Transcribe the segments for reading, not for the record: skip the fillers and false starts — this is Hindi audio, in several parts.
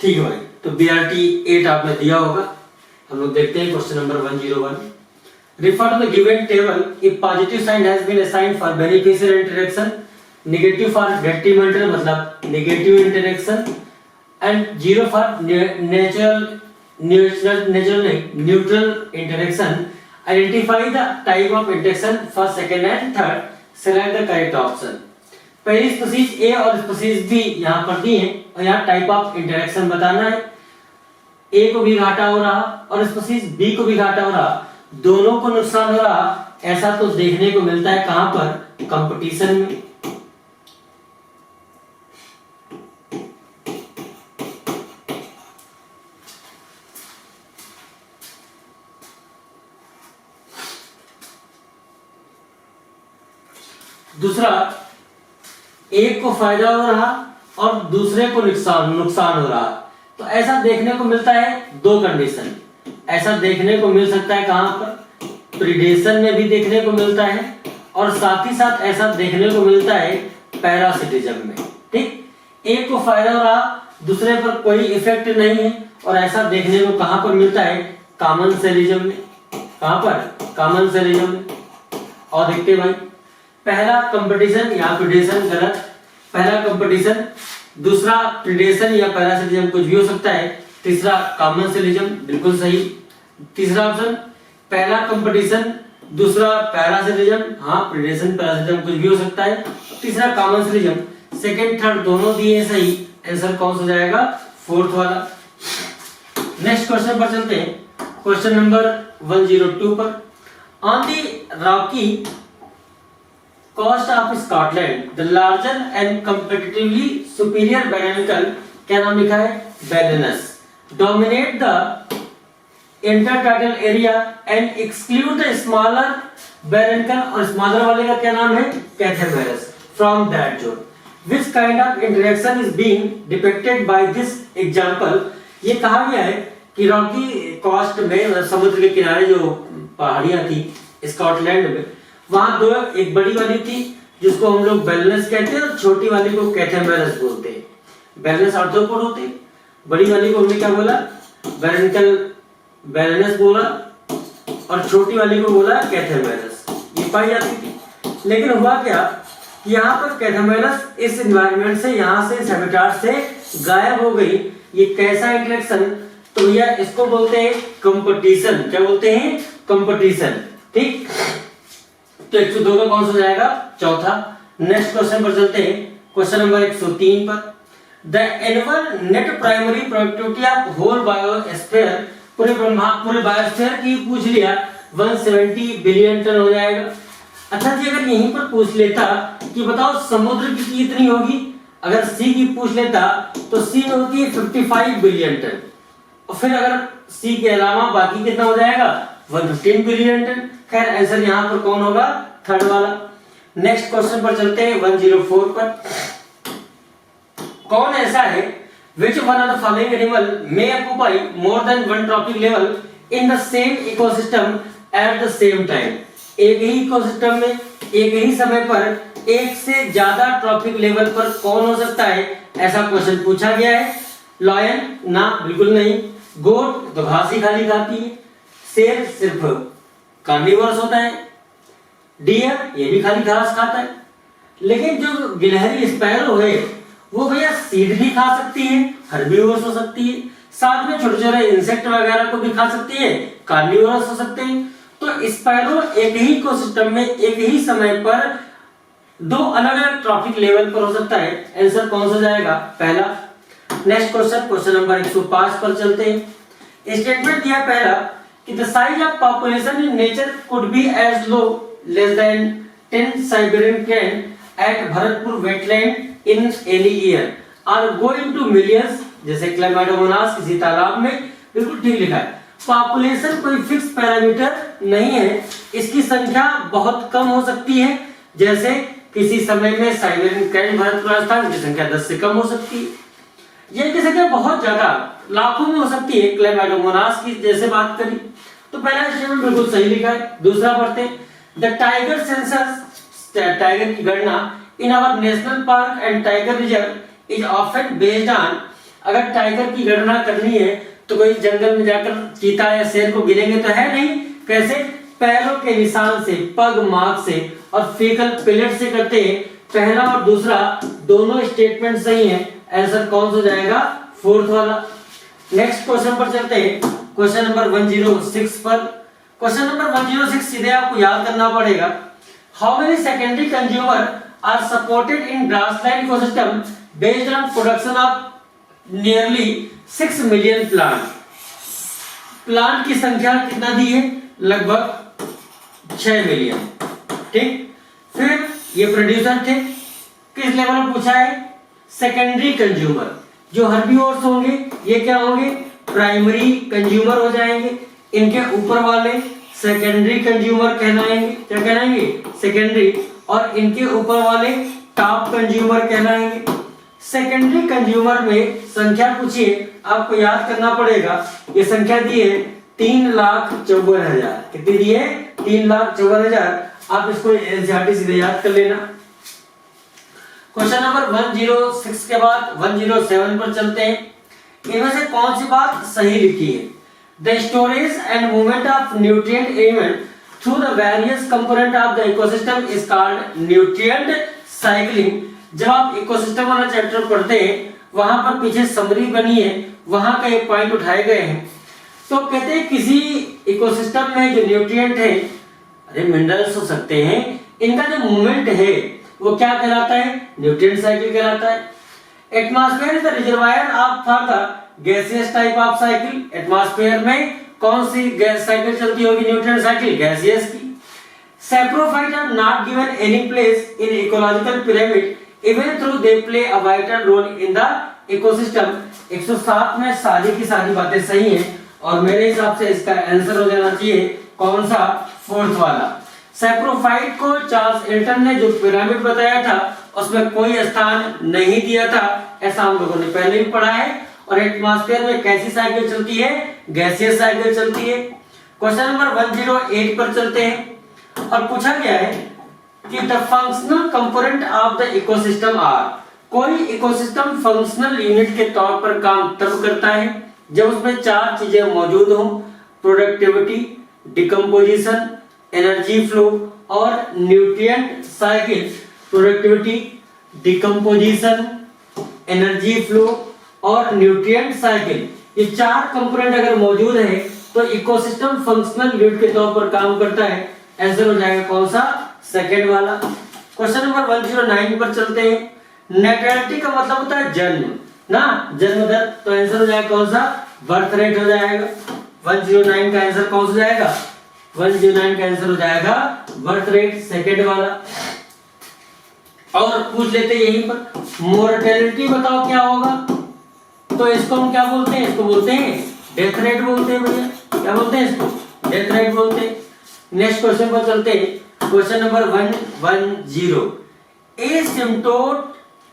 ठीक है भाई, तो BRT 8 आपने दिया होगा। हम लोग देखते हैं question number 101। Refer to the given table if positive sign has been assigned for beneficial interaction, negative for detrimental मतलब negative interaction, and zero for neutral interaction. Identify the type of interaction first, second and third. Select the correct option. पहली स्पीशीज ए और स्पीशीज बी यहाँ पर दी है और यहाँ टाइप ऑफ इंटरेक्शन बताना है। ए को भी घाटा हो रहा और स्पीशीज बी को भी घाटा हो रहा, दोनों को नुकसान हो रहा। ऐसा तो देखने को मिलता है कहां पर? कंपटीशन में। दूसरा, एक को फायदा हो रहा और दूसरे को नुकसान हो रहा, तो ऐसा देखने को मिलता है दो कंडीशन। ऐसा देखने को मिल सकता है कहां पर? प्रीडेशन में भी देखने को मिलता है और साथ ही साथ ऐसा देखने को मिलता है पैरासिटिज्म में। ठीक, एक को फायदा हो रहा, दूसरे पर कोई इफेक्ट नहीं है, और ऐसा देखने को कहां पर मिलता है? कॉमनसेलिज्म में। कहां पर? कॉमनसेलिज्म में। और देखते भाई, पहला कंपटीशन या प्रीडेशन गलत, पहला कंपटीशन, दूसरा प्रीडेशन या पैरासिटिज्म कुछ भी हो सकता है, तीसरा कॉमनसेलिज्म बिल्कुल सही। तीसरा ऑप्शन, पहला कंपटीशन, दूसरा पैरासिटिज्म, हाँ प्रीडेशन पैरासिटिज्म कुछ भी हो सकता है, तीसरा कॉमनसेलिज्म। सेकंड थर्ड दोनों दिए सही, आंसर कौन सा हो जाएगा? फोर्थ वाला। नेक्स्ट क्वेश्चन पर चलते हैं, क्वेश्चन नंबर 102 पर। On the Rocky coast of Scotland, the larger and competitively superior barnacle, क्या नाम लिखा है? Balanus, dominate the intertidal area and exclude the smaller barnacle, और smaller वाले का क्या नाम है? Cathameris, from that zone. Which kind of interaction is being depicted by this example? ये कहा गया है कि रॉकी कोस्ट में, समुद्र के किनारे जो पहाड़ियां थी स्कॉटलैंड में, वहां दो, एक बड़ी वाली थी जिसको हम लोग बैलेंस कहते हैं और छोटी वाली को कैथेमेरस बोलते हैं। बैलेंस आर्थ्रोपोड होते हैं, बड़ी वाली को हमने क्या बोला? बैरेनिकल बैलेंस बोला, और छोटी वाली को बोला कैथेमेरस। ये पाई जाती थी, लेकिन हुआ क्या, यहाँ पर कैथेमेरस इस एनवायरनमेंट से, यहाँ से हैबिटेट से गायब हो गई। ये कैसा इंटरेक्शन? तो भैया इसको बोलते हैं कंपटीशन। क्या बोलते हैं? कंपटीशन। ठीक, तो 102 का कौन सा जाएगा? चौथा। नेक्स्ट क्वेश्चन पर चलते हैं, क्वेश्चन नंबर 103 पर। The annual net primary productivity of whole biosphere, पूरे बायोस्फीयर की पूछ लिया, 170 बिलियन टन हो जाएगा। अच्छा जी, अगर यहीं पर पूछ लेता कि बताओ समुद्र की कितनी होगी, अगर सी की पूछ लेता तो सी में होती है 55 बिलियन टन, और फिर अगर सी के अलावा बाकी कितना हो जाएगा? 115 बिलियन टन। खैर आंसर यहाँ पर कौन होगा? थर्ड वाला। नेक्स्ट क्वेश्चन पर चलते हैं, 104 पर। कौन ऐसा है which one of the following animal may occupy more than one trophic level in the same ecosystem at the same time? एक ही इकोसिस्टम में एक ही समय पर एक से ज्यादा ट्रॉफिक लेवल पर कौन हो सकता है? ऐसा क्वेश्चन पूछा गया है। लॉयन? ना, बिल्कुल नहीं। गोट तो घास ही खाली खाती है। शेर सिर्फ कार्निवोरस होता है। डियर ये भी खाली घास खाता है। लेकिन जो गिलहरी स्पैरो है वो भैया सीड भी खा सकती है, हर्बीवोरस हो सकती है, साथ में छोटे छोटे इंसेक्ट वगैरह को भी खा सकती है, कार्निवोरस हो सकते हैं। तो स्पैरो एक ही इकोसिस्टम में एक ही समय पर दो अलग अलग ट्रॉफिक लेवल पर हो सकता है। आंसर कौन सा जाएगा? पहला। नेक्स्ट क्वेश्चन, क्वेश्चन नंबर 105 पर चलते हैं। स्टेटमेंट दिया पहला कि the size of population in nature could be as low less than 10 Siberian crane at Bharatpur wetland in any year are going to millions, जैसे क्लेमाइडोमोनास किसी तालाब में। बिल्कुल ठीक लिखा है। पॉपुलेशन कोई फिक्स पैरामीटर नहीं है, इसकी संख्या बहुत कम हो सकती है, जैसे किसी समय में साइबेरियन कैन भरतपुर स्थान की संख्या 10 से कम हो सकती है। ये की संख्या बहुत ज्यादा लाखों में हो सकती है, क्लेमाइडोमोनास की जैसे बात करी। तो पहला स्टेटमेंट बिल्कुल सही लिखा है। दूसरा पढ़ते, द टाइगर सेंसस, टाइगर की गणना in our national park and tiger reserve is often based on अगर टाइगर की गणना करनी है तो कोई जंगल में जाकर चीता या शेर को गिनेंगे तो है नहीं, कैसे? पैरों के निशान से, पग मार्क से और फीकल पिलेट से करते हैं। पहला और दूसरा दोनों स्टेटमेंट सही है। आंसर कौन सा जाएगा? फोर्थ वाला। नेक्स्ट क्वेश्चन पर चलते हैं, क्वेश्चन नंबर 106 पर। क्वेश्चन नंबर 106 सीधे आपको याद करना पड़ेगा। How many secondary consumer are supported in grassland ecosystem based on production of nearly 6 million plant. Plant की संख्या कितना दी है? लगभग 6 मिलियन। ठीक, फिर ये प्रोड्यूसर थे, किस लेवल में पूछा है? Secondary consumer. जो हर्बीवोर्स होंगे ये क्या होंगे? प्राइमरी कंज्यूमर हो जाएंगे। इनके ऊपर वाले सेकेंडरी कंज्यूमर कहलाएंगे। क्या कहलाएंगे? सेकेंडरी। और इनके ऊपर वाले टॉप कंज्यूमर कहलाएंगे। सेकेंडरी कंज्यूमर में संख्या पूछिए, आपको याद करना पड़ेगा। ये संख्या दी है 3,54,000। कितनी दी है? 3,54,000। आप इसको एनसीईआरटी सीधे याद कर लेना। क्वेश्चन नंबर 106 के बाद 107 पर चलते हैं। इनमें से कौन सी बात सही लिखी है? The storage and movement of nutrient element through the various component of the ecosystem is called nutrient cycling. जब आप इकोसिस्टम वाला चैप्टर पढ़ते हैं वहां पर पीछे समरी बनी है, वहां का एक पॉइंट उठाए गए हैं। तो कहते हैं किसी इकोसिस्टम में जो न्यूट्रिएंट है, अरे मिनरल्स हो सकते हैं, इनका जो मूवमेंट है वो क्या कहलाता है? न्यूट्रिएंट साइकिल कहलाता है। Atmosphere is the reservoir of for the gaseous type of cycle. Atmosphere में कौन सी गैस साइकिल चलती होगी? न्यूट्रिएंट साइकिल, गैसियस की। Saprophyte are not given any place in ecological pyramid even through they play a vital role in the ecosystem. 107 में सारी की सारी बातें सही हैं और मेरे हिसाब से इसका आंसर हो जाना चाहिए कौन सा? फोर्थ वाला। सैप्रोफाइट को चार्ल्स एल्टन ने जो पिरामिड बताया था उसमें कोई स्थान नहीं दिया था, ऐसा हम लोगों ने पहले भी पढ़ा है। और एटमॉस्फेयर में कैसी साइकिल चलती है? गैसियस साइकिल चलती है। क्वेश्चन नंबर 108 पर चलते हैं और पूछा गया है कि the functional component of the ecosystem are. कोई इकोसिस्टम फंक्शनल यूनिट के तौर पर काम तब करता है जब उसमें 4 चीजें मौजूद हों: प्रोडक्टिविटी, डिकम्पोजिशन, एनर्जी फ्लो और nutrient cycle. Productivity, decomposition, energy flow और न्यूट्रिएंट साइकिल, ये 4 कंपोनेंट अगर मौजूद है तो इकोसिस्टम फंक्शनल यूनिट के तौर पर काम करता है। आंसर हो जाएगा कौन सा? सेकंड वाला। क्वेश्चन नंबर 109 पर चलते हैं। नेटलिटी का मतलब होता है जन्म ना, जन्म दर। तो आंसर हो जाएगा कौन सा? बर्थ रेट हो जाएगा। 109 का आंसर कौन सा जाएगा? 109 का आंसर हो जाएगा बर्थ रेट, सेकंड वाला। और पूछ लेते यहीं पर, मोर्टेलिटी बताओ क्या होगा? तो इसको हम क्या बोलते हैं? इसको बोलते हैं डेथ रेट बोलते हैं भैया। क्या बोलते हैं इसको? डेथ रेट बोलते हैं। नेक्स्ट क्वेश्चन पर चलते हैं। Question number 110। Asymptote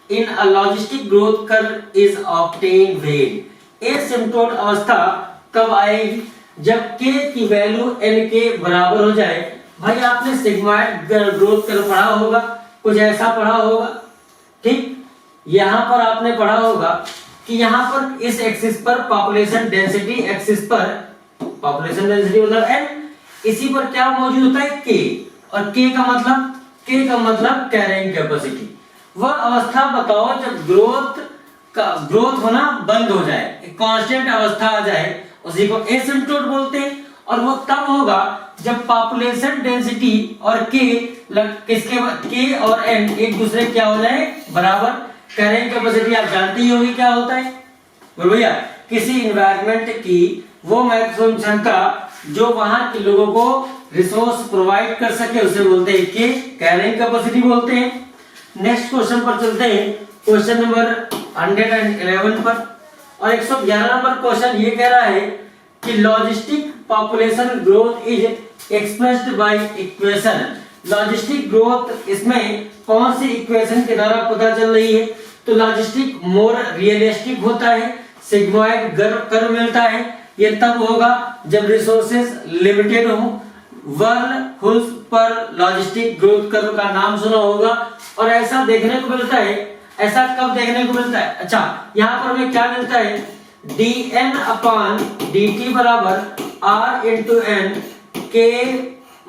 in a logistic growth curve is obtained when. Asymptote अवस्था कब आएगी? जब k की वैल्यू n के बराबर हो जाए। भाई आपने सिग्मॉइड ग्रोथ कर्व पढ़ा होगा, कुछ ऐसा पढ़ा होगा। ठीक, यहां पर आपने पढ़ा होगा कि यहां पर इस एक्सिस पर पॉपुलेशन डेंसिटी, एक्सिस पर पॉपुलेशन डेंसिटी मतलब n, इसी पर क्या मौजूद होता है? k। और k का मतलब कैरिंग कैपेसिटी। वह अवस्था बताओ जब ग्रोथ होना बंद हो जाए, एक कांस्टेंट अवस्था आ जाए, उसी को एसिम्प्टोट बोलते हैं। और वो तब होगा जब पॉपुलेशन डेंसिटी और k और n एक दूसरे क्या हो जाए? बराबर। कैरिंग कैपेसिटी आप जानते ही होगी क्या होता है? बोल भैया, किसी इन्वायरमेंट की वो मैक्सिमम क्षमता जो वहां के लोगों को रिसोर्स प्रोवाइड कर सके उसे बोलते हैं कि कैरिंग कैपेसिटी बोलते हैं। नेक्स्ट क्वेश्चन पर चलते हैं, क्वेश्चन नंबर 111 पर। और 111 नंबर क्वेश्चन ये कह रहा है कि logistic population growth is expressed by equation. Logistic growth इसमें कौन सी इक्वेशन के द्वारा पता चल रही है? तो लॉजिस्टिक मोर रियलिस्टिक होता है, सिग्मॉइड कर्व मिलता है। ये तब होगा जब रिसोर्सेज लिमिटेड हो। वर्नहुल पर लॉजिस्टिक ग्रोथ कर्व का नाम सुना होगा और ऐसा देखने को मिलता है, ऐसा कब देखने को मिलता है? अच्छा, यहाँ पर हमें क्या मिलता है, dn अपॉन dt बराबर r इंटू एन के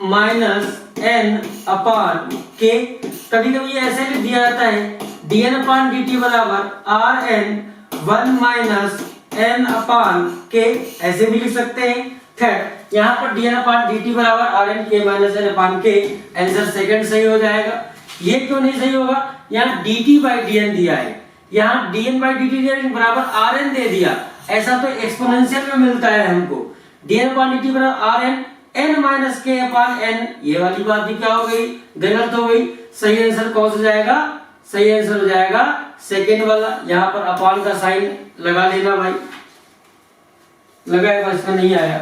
माइनस n अपॉन k। कभी कभी ऐसे भी दिया जाता है dn अपॉन dt बराबर rn 1 minus n upon k, ऐसे भी लिख सकते हैं। खैर यहाँ पर dn अपॉन dt बराबर rn k minus n upon k, answer second सही हो जाएगा। ये क्यों नहीं सही होगा, यहाँ dt बाई dn दिया है, यहाँ dn बाई dt दिया बराबर rn दे दिया, ऐसा तो एक्सपोनेंशियल में मिलता है हमको। dn अपॉन dt बराबर rn n minus k upon n, ये वाली बात भी क्या हो गई, गलत हो गई। सही आंसर कौन सा जाएगा, सही आंसर हो जाएगा सेकंड वाला। यहाँ पर अपॉन का साइन लगा लेना भाई, लगाए बस में नहीं आया।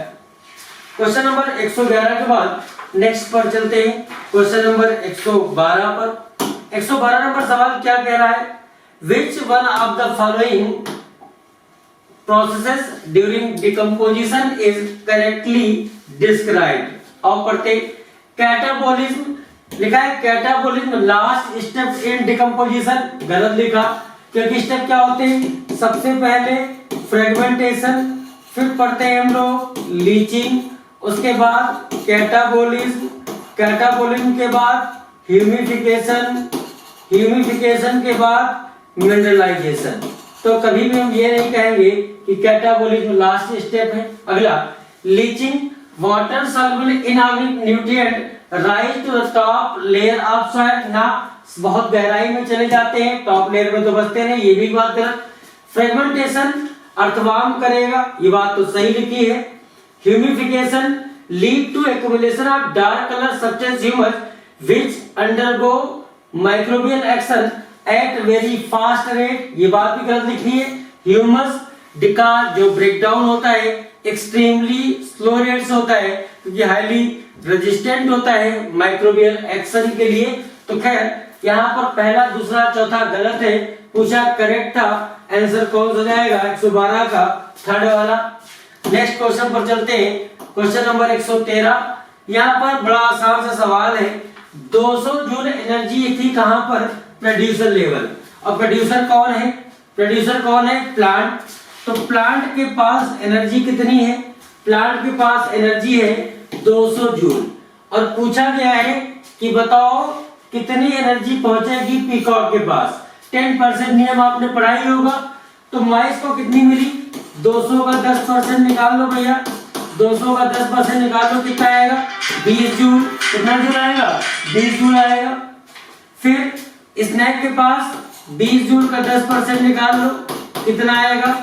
क्वेश्चन नंबर 111 के बाद नेक्स्ट पर चलते हैं, क्वेश्चन नंबर 112 पर। 112 नंबर सवाल क्या कह रहा है, विच one of the following processes during decomposition is correctly described. और पढ़ते कैटाबोलिज्म, लिखा है catabolism last step in decomposition, गलत लिखा, क्योंकि स्टेप क्या होते हैं, सबसे पहले फ्रेगमेंटेशन, फिर पढ़ते हैं हम लोग लीचिंग, उसके बाद कैटाबोलिज्म, कैटाबोलिज्म के बाद ह्यूमिफिकेशन, ह्यूमिफिकेशन के बाद मिनरलाइजेशन। तो कभी भी हम ये नहीं कहेंगे कि कैटाबोलिज्म लास्ट स्टेप है। अगला leaching, water soluble inorganic nutrient rise to the top layer of soil, ना बहुत गहराई में चले जाते हैं, टॉप लेयर में तो बचते नहीं, ये भी बात गलत। फ्रेगमेंटेशन अर्थवार्म करेगा, ये बात तो सही लिखी है। Humification lead to accumulation of dark colour substance humus which undergo microbial action at very fast rate, ये बात भी गलत लिखी है। ह्यूमस का जो ब्रेकडाउन होता है एक्सट्रीमली स्लो रेट से होता है, क्योंकि हाईली रेजिस्टेंट होता है माइक्रोबियल एक्शन के लिए। तो खैर यहाँ पर पहला दूसरा चौथा गलत है, पूछा करेक्ट था, आंसर कौन सा जाएगा 112 का थर्ड वाला। नेक्स्ट क्वेश्चन पर चलते हैं, क्वेश्चन नंबर 113। यहाँ पर बड़ा आसान सा सवाल है, 200 जूल एनर्जी थी कहां पर, प्रोड्यूसर लेवल। और प्रोड्यूसर कौन है, प्रोड्यूसर कौन है, प्लांट। तो प्लांट के पास एनर्जी कितनी है, प्लांट के पास एनर्जी है 200 जूल, और पूछा गया है कि बताओ कितनी एनर्जी पहुंचेगी पीकॉक के पास। 10% नियम आपने पढ़ा ही होगा। तो माइस को कितनी मिली, 200 का 10% निकाल लो भैया, 200 का 10% निकाल लो, कितना आएगा 20 जूल। कितना जूल आएगा, 20 जूल आएगा। फिर स्नैक के पास 20 जूल का 10% निकाल लो, कितना आएगा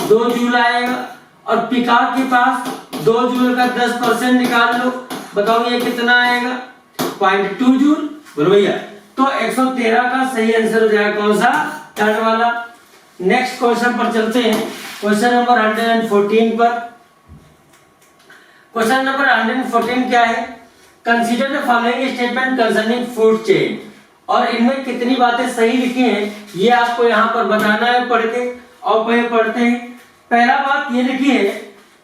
2 जूल आएगा। और पिकॉक के पास 2 जूल का 10% निकाल लो, बताओ ये कितना आएगा 0.2 जूल। बोलो भैया, तो 113 का सही आंसर हो जाएगा कौन सा, थर्ड वाला। नेक्स्ट क्वेश्चन पर चलते हैं, क्वेश्चन नंबर 114 पर। क्वेश्चन नंबर 114 क्या है, consider the following statement concerning food chain. और इनमें कितनी बातें सही लिखी हैं ये आपको यहाँ पर बताना है पढ़ के। और पढ़ते हैं, पहला बात ये लिखी है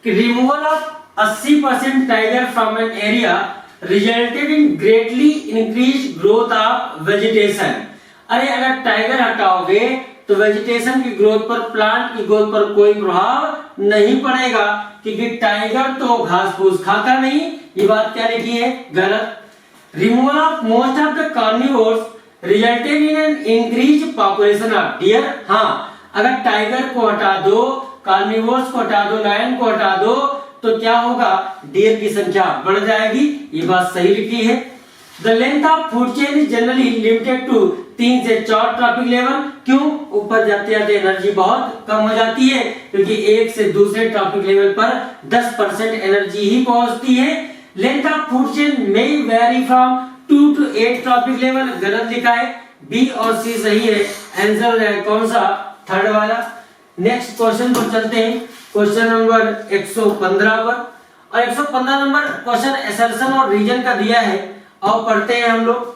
कि removal of 80% tiger from an area resulted in greatly increase growth of vegetation. अरे अगर टाइगर हटाओगे तो वेजिटेशन की ग्रोथ पर, प्लांट की ग्रोथ पर कोई प्रभाव नहीं पड़ेगा, क्योंकि टाइगर तो घास फूस खाता नहीं। ये बात क्या लिखी है, गलत। Removal of most of the carnivores resulted in an increase population of dear. हाँ, अगर टाइगर को हटा दो, कार्निवोर्स को हटा दो, लायन को हटा दो, तो क्या होगा, डियर की संख्या बढ़ जाएगी। ये बात सही लिखी है। The length of food chain is generally limited to 3 से 4 ट्रॉपिक लेवल। क्यों, ऊपर जाते जाते एनर्जी बहुत कम हो जाती है, क्योंकि एक से दूसरे ट्रॉपिक लेवल पर 10% एनर्जी ही पहुंचती है। Length of food chain may very from 2 to 8 trophic level, गलत लिखा है, बी और सी सही है, आंसर है कौन सा, थर्ड वाला। नेक्स्ट क्वेश्चन पर चलते हैं, क्वेश्चन नंबर 115 पर। और 115 नंबर क्वेश्चन असर्शन और रीजन का दिया है, और पढ़ते हैं हम लोग।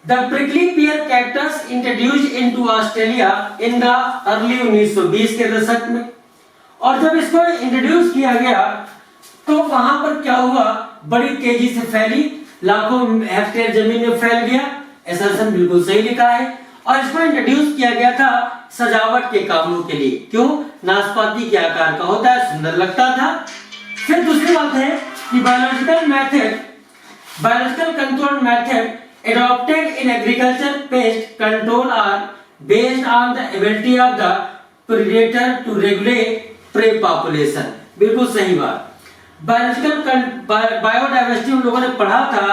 The prickly pear cactus introduced into Australia in the early 1920 के दशक में। और जब इसको इंट्रोड्यूस किया गया तो वहां पर क्या हुआ, बड़ी तेजी से फैली, लाखों हेक्टेयर जमीन में फैल गया। असर्शन बिल्कुल सही लिखा है। और इसको इंट्रोड्यूस किया गया था सजावट के कामों के लिए। क्यों? नाशपाती के आकार का होता है, सुंदर लगता था। फिर दूसरी बात है कि biological control method adopted in agriculture pest control are based on the ability of the predator to regulate prey population। बिल्कुल सही बात। बायोडाइवर्सिटी हम लोगों ने पढ़ा था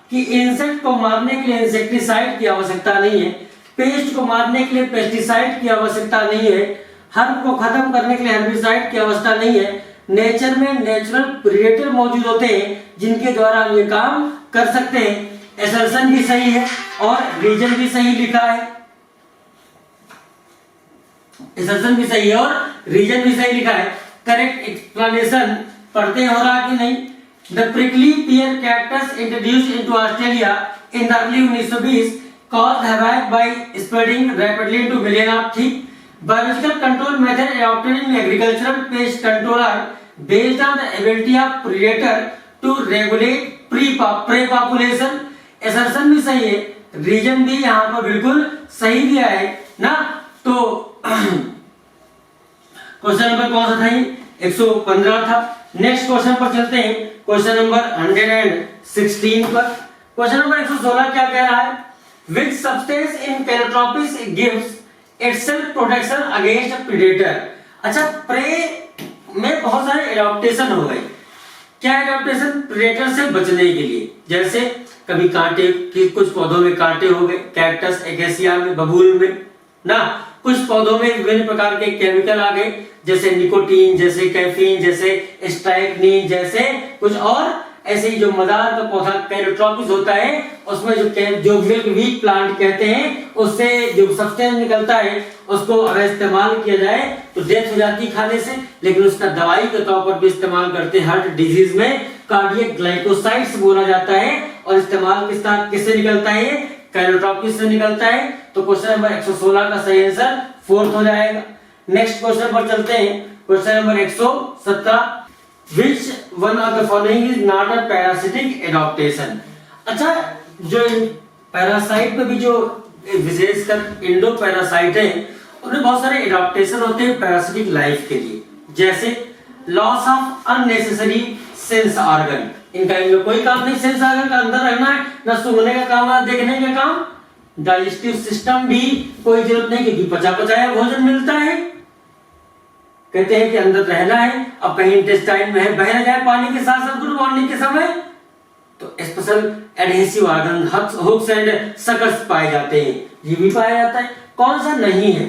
कि इंसेक्ट को मारने के लिए इंसेक्टिसाइड की आवश्यकता नहीं है, पेस्ट को मारने के लिए पेस्टिसाइड की आवश्यकता नहीं है, हर्ब को खत्म करने के लिए हर्बिसाइड की आवश्यकता नहीं है। नेचर में नेचुरल प्रेडेटर मौजूद होते हैं जिनके द्वारा हम ये काम कर सकते हैं। असर्शन भी सही है और रीजन भी सही लिखा है। असर्शन भी सही है और रीजन भी सही लिखा है। करेक्ट एक्सप्लेनेशन पढ़ते हो रहा कि नहीं? The prickly pear cactus introduced into Australia in the early 1920s caused havoc by spreading rapidly into millions of trees. Biological control methods adopted in agricultural pest control are based on the ability of predator to regulate prey population। assertion भी सही है, रीजन भी यहाँ पर बिल्कुल सही दिया है ना। तो क्वेश्चन नंबर कौन सा था? 115 था। नेक्स्ट क्वेश्चन पर चलते हैं, क्वेश्चन नंबर 116 पर। क्वेश्चन नंबर 116 क्या कह रहा है? Which substance in Calotropis gives itself protection against predator। अच्छा, प्रे में बहुत सारे एडाप्टेशन हो गए। क्या एडाप्टेशन? प्रेडेटर से बचने के लिए, जैसे कभी कांटे कि कुछ पौधों में कांटे हो गए, कैक्टस, एकेसिया में, बबूल में ना। कुछ पौधों में विभिन्न प्रकार के केमिकल आ गए, जैसे निकोटीन, जैसे कैफीन, जैसे स्ट्राइकनिन, जैसे कुछ और ऐसे ही। जो मदार का पौधा कैलोट्रोपिस होता है उसमें जो मिल्क वीट प्लांट कहते हैं उससे जो सब्सटेंस निकलता है उसको अगर इस्तेमाल किया जाए तो डेथ हो जाती है खाने से, लेकिन उसका दवाई के तौर पर भी इस्तेमाल करते हैं। हार्ट डिजीज में कार्डियक ग्लाइकोसाइड्स बोला जाता है और इस्तेमाल किससे निकलता है? कैलोट्रोपिस से निकलता है। तो क्वेश्चन नंबर 116 का सही आंसर 4th हो जाएगा। नेक्स्ट क्वेश्चन पर चलते हैं, question number 117। Which one of the following is not a parasitic adaptation। अच्छा, जो पैरासाइट में भी जो विशेषकर इंडो पैरासाइट है उनमें बहुत सारे एडाप्टेशन होते हैं पैरासिटिक लाइफ के लिए, जैसे loss of unnecessary sense organ. इनका इनमें कोई काम नहीं, सेंस ऑर्गन का अंदर रहना है, ना सूंघने का काम है, देखने का काम। डाइजेस्टिव सिस्टम भी कोई जरूरत नहीं क्योंकि पचा पचाया भोजन मिलता है। कहते हैं कि अंदर रहना है, अब कहीं इंटेस्टाइन में है, बह न जाए पानी के साथ साथ गुड मॉर्निंग के समय, तो special adhesive organ hooks and suckers पाए जाते हैं, ये भी पाया जाता है। कौन सा नहीं है?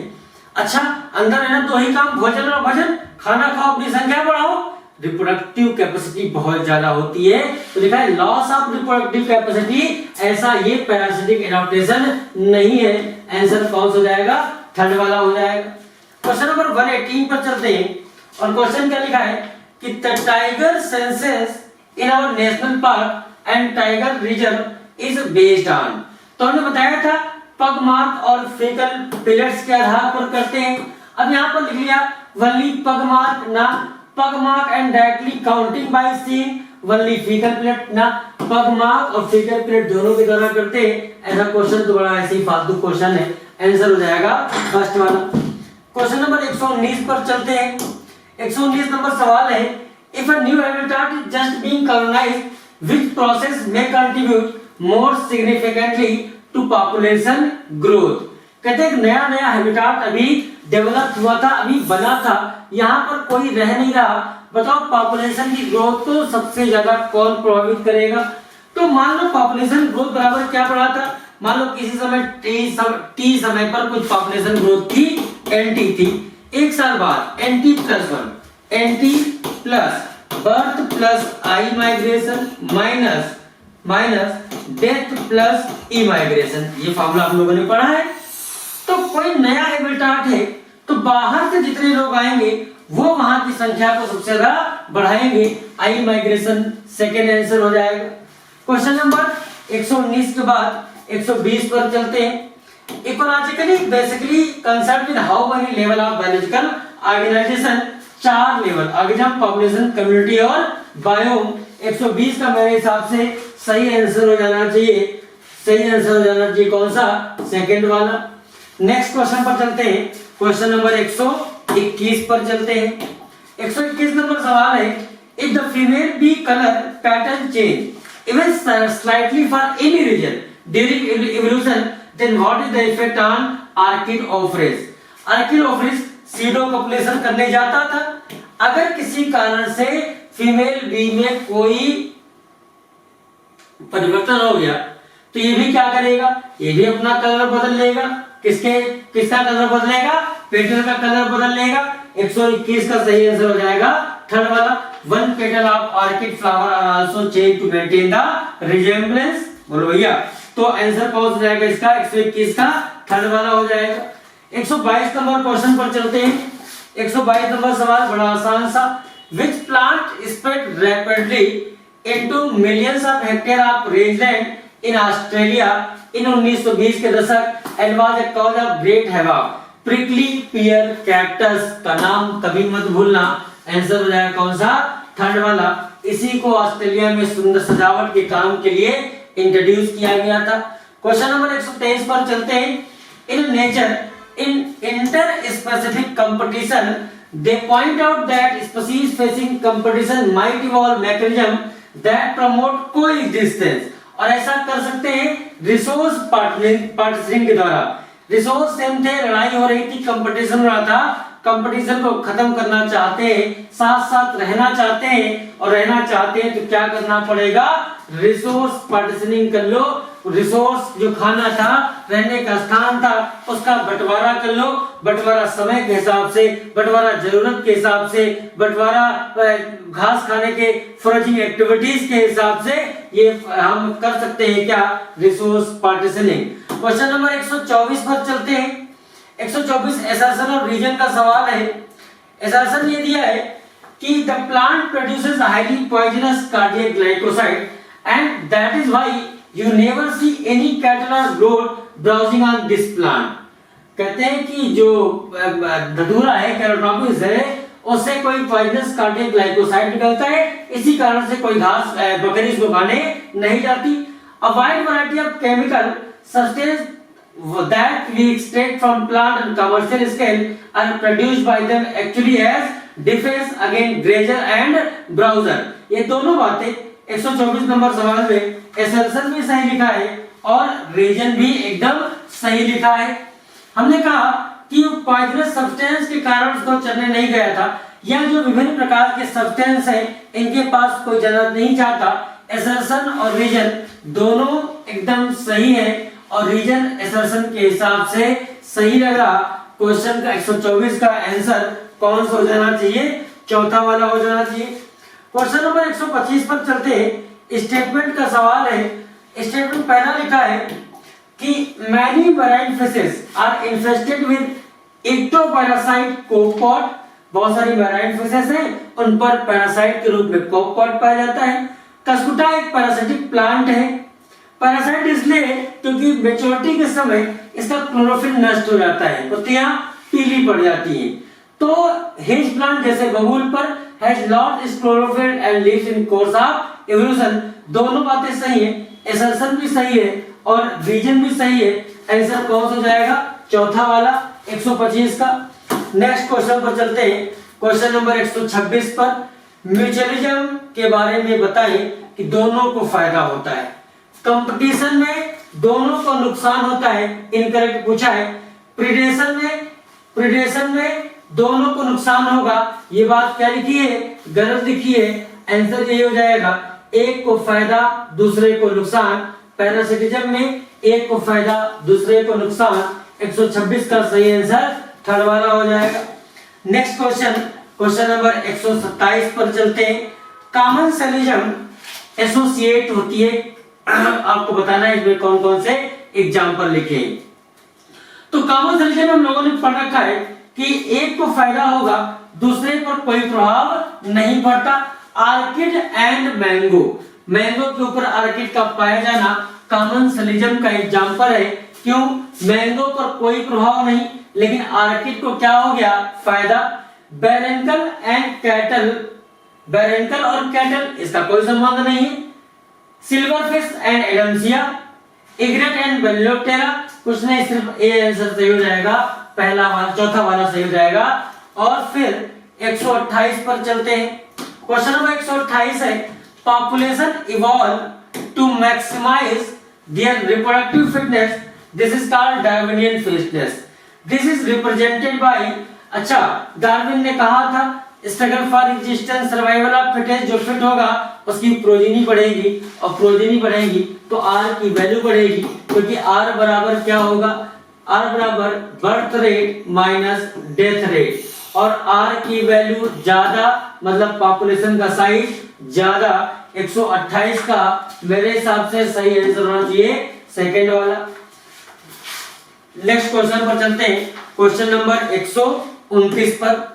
अच्छा, अंदर रहना दो ही काम, भोजन और भजन। खाना खाओ, अपनी संख्या बढ़ाओ। रिप्रोडक्टिव कैपेसिटी बहुत ज्यादा होती है, तो लिखा है लॉस ऑफ रिप्रोडक्टिव कैपेसिटी। ऐसा ये पैरासिटिक एडाप्टेशन नहीं है। आंसर कौन सा हो जाएगा? थर्ड वाला हो जाएगा। क्वेश्चन नंबर 118 पर चलते हैं और क्वेश्चन क्या लिखा है कि the tiger census in our national park and tiger reserve is based on. तो हमने बताया था पग मार्क और फेकल पिलेट्स के आधार पर करते हैं। अब यहाँ पर लिख लिया वनली पग मार्क ना, पग mark and directly counting by seeing only faecal pellet ना। पग मार्क और फेकल पिलेट दोनों के द्वारा करते हैं। ऐसा क्वेश्चन तो बड़ा ऐसे ही फालतू क्वेश्चन है। आंसर हो जाएगा फर्स्ट वाला। क्वेश्चन नंबर 119 पर चलते हैं। 119 नंबर सवाल है, if a new habitat is just being colonised, which process may contribute more significantly to population growth. कहते हैं नया नया हैबिटेट अभी डेवलप हुआ था, अभी बना था, यहाँ पर कोई रह नहीं रहा, बताओ पॉपुलेशन की ग्रोथ को सबसे ज्यादा कौन प्रभावित करेगा। तो मान लो पॉपुलेशन ग्रोथ बराबर क्या पड़ा था, मान लो किसी समय टी समय पर कुछ पॉपुलेशन ग्रोथ थी, एनटी थी। एक साल बाद NT plus 1, NT plus birth plus I migration minus death plus E migration, ये फॉर्मूला हम लोगों ने पढ़ा है। तो कोई नया हैबिटेट है तो बाहर से जितने लोग आएंगे वो वहां की संख्या को सबसे ज्यादा बढ़ाएंगे, आई माइग्रेशन सेकेंड आंसर हो जाएगा। क्वेश्चन नंबर 119 के बाद 120 पर चलते हैं। Ecologically basically concern with how many level of biological organisation, 4 level, organism, population, community और बायोम। 120 का मेरे हिसाब से सही आंसर हो जाना चाहिए। सही आंसर हो जाना चाहिए कौन सा? सेकंड वाला। नेक्स्ट क्वेश्चन पर चलते हैं। क्वेश्चन नंबर 121 पर चलते हैं। 121 नंबर सवाल है, if the female bee colour pattern change even slightly for any reason during evolution, then what is the effect on orchid Ophrys. Orchid Ophrys pseudocopulation करने जाता था, अगर किसी कारण से फीमेल बी में कोई परिवर्तन हो गया तो ये भी क्या करेगा, ये भी अपना कलर बदल लेगा। किसका कलर बदलेगा, पेटल का कलर बदल लेगा। 121 का सही आंसर हो जाएगा थर्ड वाला, one petal of orchid flower are also change to maintain the resemblance. बोलो भैया, तो आंसर कौन हो जाएगा इसका, 121 का थर्ड वाला हो जाएगा। 122 नंबर क्वेश्चन पर चलते हैं। 122 नंबर सवाल बड़ा आसान सा, which plant spread rapidly into millions of hectare of rangeland in Australia in 1920 के दशक and was a cause of great havoc. Prickly pear cactus का नाम कभी मत भूलना, आंसर हो जाएगा कौन सा, थर्ड वाला। इसी को ऑस्ट्रेलिया में सुंदर सजावट के काम के लिए इंट्रोड्यूस किया गया था। क्वेश्चन नंबर 123 पर चलते हैं। In nature in inter specific competition they point out that species facing competition might evolve mechanism that promote coexistence. और ऐसा कर सकते हैं रिसोर्स पार्टनरिंग के द्वारा। रिसोर्स सेम थे, लड़ाई हो रही थी, कंपटीशन हो रहा था, कंपटीशन को खत्म करना चाहते हैं, साथ साथ रहना चाहते हैं, और रहना चाहते हैं तो क्या करना पड़ेगा, रिसोर्स पार्टीशनिंग कर लो। रिसोर्स जो खाना था, रहने का स्थान था, उसका बंटवारा कर लो। बंटवारा समय के हिसाब से, बंटवारा जरूरत के हिसाब से, बंटवारा घास खाने के फोरेजिंग एक्टिविटीज के हिसाब से, ये हम कर सकते हैं क्या, रिसोर्स पार्टीशनिंग। क्वेश्चन नंबर 124 पर चलते हैं। 124 एसर्शन और रीजन का सवाल है। एसर्शन ये दिया है कि the plant produces highly poisonous cardiac glycoside and that is why you never see any cattle और गोट ब्राउजिंग ऑन दिस प्लांट। कहते हैं कि जो धतूरा है, कैरोटोपिस है, उससे कोई पॉइजनस कार्डियक ग्लाइकोसाइड निकलता है, इसी कारण से कोई घास बकरी इसको खाने नहीं जाती। A wide variety of chemical substance that we extract from plant on commercial scale are produced by them actually as defense against grazer and browser। ये दोनों बातें 124 नंबर सवाल में एसर्शन भी सही लिखा है और रीजन भी एकदम सही लिखा है। हमने कहा कि पॉइजनस सब्सटेंस के कारण उसको चरने नहीं गया था, या जो विभिन्न प्रकार के सब्सटेंस हैं इनके पास कोई जाना नहीं चाहता। एसर्शन और रीजन दोनों एकदम सही है, और रीजन एसर्शन के हिसाब से सही लग रहा। क्वेश्चन का 124 का आंसर कौन सा हो जाना चाहिए, चौथा वाला हो जाना चाहिए। क्वेश्चन नंबर 125 पर चलते हैं। स्टेटमेंट का सवाल है। स्टेटमेंट पहला लिखा है कि many marine fishes are infested with ectoparasite copepod. बहुत सारी मैराइन फिशेस हैं, उन पर पैरासाइट के रूप में कोपॉट पाया जाता है। कस्कुटा एक पैरासिटिक प्लांट है। पैरासाइट इसलिए क्योंकि मैच्योरिटी के समय इसका क्लोरोफिल नष्ट हो जाता है, पत्तियां पीली पड़ जाती हैं। तो हेज प्लांट जैसे बबूल पर has lost its chlorophyll and leaves in course of evolution. दोनों बातें सही है, एसर्शन भी सही है और रीजन भी सही है। आंसर कौन सा हो जाएगा, चौथा वाला 125 का। नेक्स्ट क्वेश्चन पर चलते हैं। क्वेश्चन नंबर 126 पर म्यूचुअलिज्म के बारे में बताएं कि दोनों को फायदा होता है। कंपटीशन में दोनों को नुकसान होता है, इनकरेक्ट पूछा है। प्रीडेशन में दोनों को नुकसान होगा, ये बात क्या लिखी है, गलत लिखी है। आंसर यही हो जाएगा, एक को फायदा दूसरे को नुकसान। पैरासिटिज्म में एक को फायदा दूसरे को नुकसान। 126 का सही आंसर थर्ड वाला हो जाएगा। नेक्स्ट क्वेश्चन, क्वेश्चन नंबर 127 पर चलते हैं। कॉमन सेलिज्म एसोसिएट होती है, आपको बताना है इसमें कौन कौन से एग्जाम्पल लिखे। तो कॉमन सेलिज्म हम लोगों ने पढ़ रखा है कि एक को फायदा होगा, दूसरे पर कोई प्रभाव नहीं पड़ता। आर्किड एंड मैंगो, मैंगो के ऊपर आर्किड का पाया जाना कॉमन सेलिज्म का एग्जाम्पल है। क्यों, मैंगो पर कोई प्रभाव नहीं, लेकिन आर्किड को क्या हो गया, फायदा। बैरेंकल एंड कैटल, बैरेंकल और कैटल इसका कोई संबंध नहीं है। Silverfish and Adamsia, egret and Balaenoptera, कुछ नहीं, सिर्फ ए आंसर सही हो जाएगा, पहला वाला, चौथा वाला सही हो जाएगा। और फिर 128 पर चलते हैं। क्वेश्चन नंबर 128 है, population evolve to maximise their reproductive fitness, this is called Darwinian fitness, this is represented by. अच्छा, डार्विन ने कहा था struggle for existence, survival of fittest, जो फिट होगा उसकी प्रोजेनी बढ़ेगी, और प्रोजेनी बढ़ेगी तो आर की वैल्यू बढ़ेगी, क्योंकि आर बराबर क्या होगा, आर बराबर birth rate minus death rate, और आर की वैल्यू ज्यादा मतलब पॉपुलेशन का साइज ज्यादा। 128 का मेरे हिसाब से सही आंसर होना चाहिए सेकंड वाला। नेक्स्ट क्वेश्चन पर चलते हैं, क्वेश्चन नंबर 129 पर।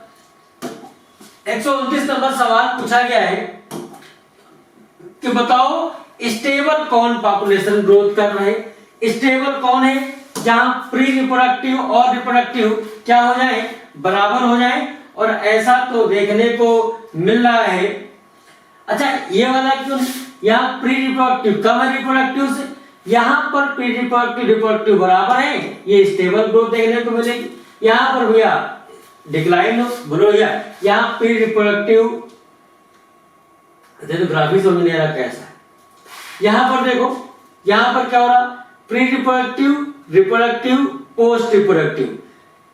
129 नंबर सवाल पूछा गया है कि बताओ स्टेबल कौन पॉपुलेशन ग्रोथ कर रहे हैं। स्टेबल कौन है, जहां प्री रिप्रोडक्टिव और रिप्रोडक्टिव क्या हो जाए, बराबर हो जाए, और ऐसा तो देखने को मिल रहा है। अच्छा, ये वाला क्यों, यहाँ प्री रिप्रोडक्टिव कम है रिप्रोडक्टिव से, यहाँ पर प्री रिप्रोडक्टिव रिप्रोडक्टिव बराबर है, ये स्टेबल ग्रोथ देखने को मिलेगी। यहाँ पर भैया डिक्लाइन हो, बोलो भैया, यहाँ प्री रिप्रोडक्टिव, देखो ग्राफिक्स में नहीं रहा कैसा है, यहाँ पर देखो, यहाँ पर क्या हो रहा, pre reproductive, reproductive, post reproductive.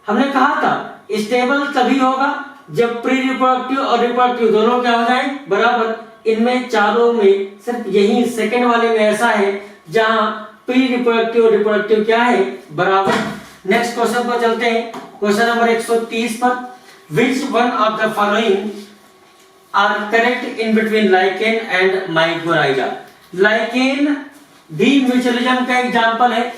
हमने कहा था स्टेबल तभी होगा जब प्री रिप्रोडक्टिव और रिप्रोडक्टिव दोनों क्या हो जाए, बराबर। इनमें चारों में सिर्फ यही सेकंड वाले में ऐसा है जहां प्री रिप्रोडक्टिव और रिप्रोडक्टिव क्या है, बराबर। नेक्स्ट क्वेश्चन पर चलते हैं, क्वेश्चन नंबर 130 पर। Which one of the following are correct in between lichen and mycorrhiza. Lichen भी म्यूचुअलिज्म का एग्जांपल है,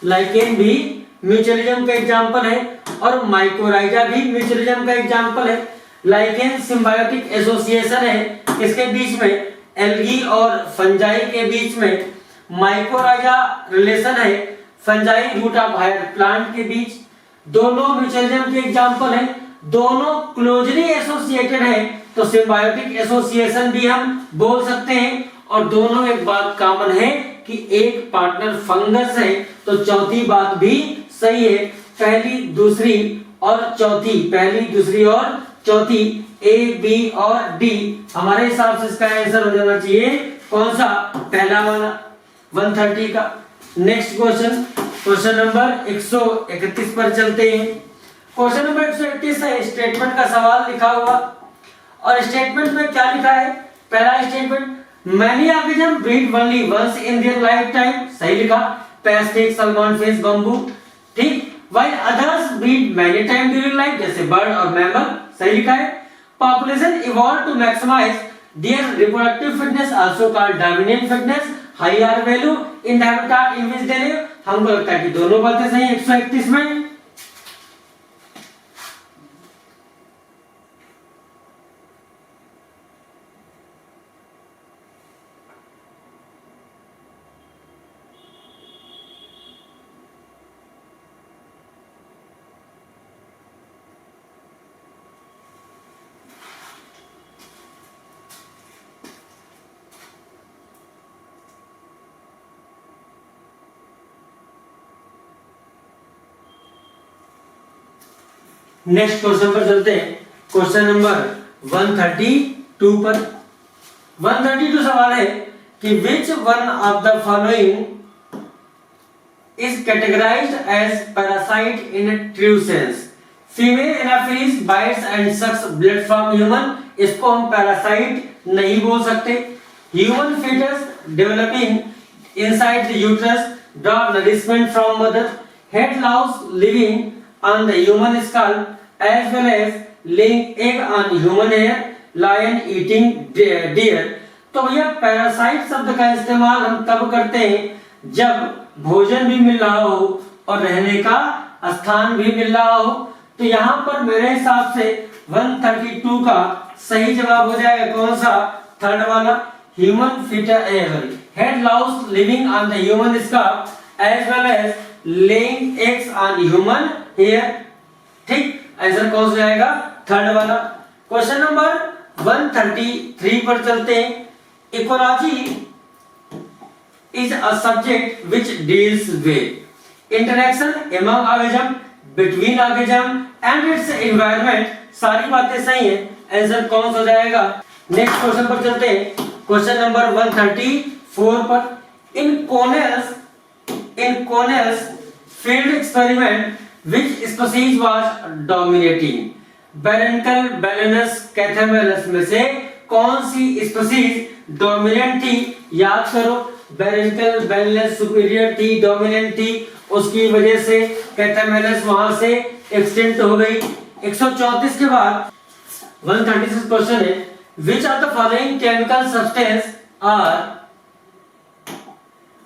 लाइकेन भी म्यूचुअलिज्म का एग्जांपल है, और माइकोराइजा भी म्यूचुअलिज्म का एग्जांपल है। लाइकेन सिम्बायोटिक एसोसिएशन है किसके बीच में, एल्गी और फंजाई के बीच में। माइकोराइजा रिलेशन है fungi root of higher plant के बीच। दोनों म्यूचुअलिज्म के एग्जांपल हैं, दोनों क्लोजली एसोसिएटेड हैं, तो सिम्बायोटिक एसोसिएशन भी हम बोल सकते हैं। और दोनों एक बात कॉमन है कि एक पार्टनर फंगस है, तो चौथी बात भी सही है, पहली दूसरी और चौथी, पहली दूसरी और चौथी, ए बी और डी। हमारे हिसाब से इसका आंसर हो जाना चाहिए कौन सा, पहला वाला, 130 का। नेक्स्ट क्वेश्चन, क्वेश्चन नंबर 131 पर चलते हैं। क्वेश्चन नंबर 131 है स्टेटमेंट का सवाल लिखा हुआ, और स्टेटमेंट में क्या लिखा है, पहला statement, many organism breed only once in their life time, सही लिखा, पैस्टिक, सलमन फिश, बम्बू, ठीक। While others breed many time during life, जैसे बर्ड और मैमल, सही लिखा है। Population evolve to maximise their reproductive fitness, also called Darwinian fitness, higher value in the हैबिtat इन व्हिच दे लिव। हमको लगता है कि दोनों बातें सही हैं 131 में। नेक्स्ट क्वेश्चन पर चलते हैं, क्वेश्चन नंबर 132 पर। 132 सवाल है कि which one of the following is categorised as parasite in true sense. Female anopheles bites and sucks blood from human, इसको हम पैरासाइट नहीं बोल सकते। Human foetus developing inside the uterus draw nourishment from mother. Head louse living on the human skull as well as laying egg on human hair, lion eating deer। तो भैया पैरासाइट शब्द का इस्तेमाल हम तब करते हैं जब भोजन भी मिल रहा हो और रहने का स्थान भी मिल रहा हो। तो यहाँ पर मेरे हिसाब से 132 का सही जवाब हो जाएगा कौन सा, थर्ड वाला, human foetus head louse living on the human skull as well as laying eggs on human hair, ठीक। आंसर कौन सा जाएगा, थर्ड वाला। क्वेश्चन नंबर 133 पर चलते हैं। Ecology is a subject which deals with, interaction among organism, between organism and it's environment, सारी बातें सही है। आंसर कौन सा हो जाएगा? नेक्स्ट क्वेश्चन पर चलते हैं, क्वेश्चन नंबर 134 पर। इन Cornell's field experiment, which species was dominating? Barnacle, Balanus, Cathamelus में से कौन सी स्पीसीज डोमिनेंट थी? याद करो, Barnacle, Balanus सुपीरियर थी, डोमिनेंट थी, उसकी वजह से Cathamelus वहां से एक्सटिंक्ट हो गई। 134 के बाद 136 क्वेश्चन है, which of the following chemical substance are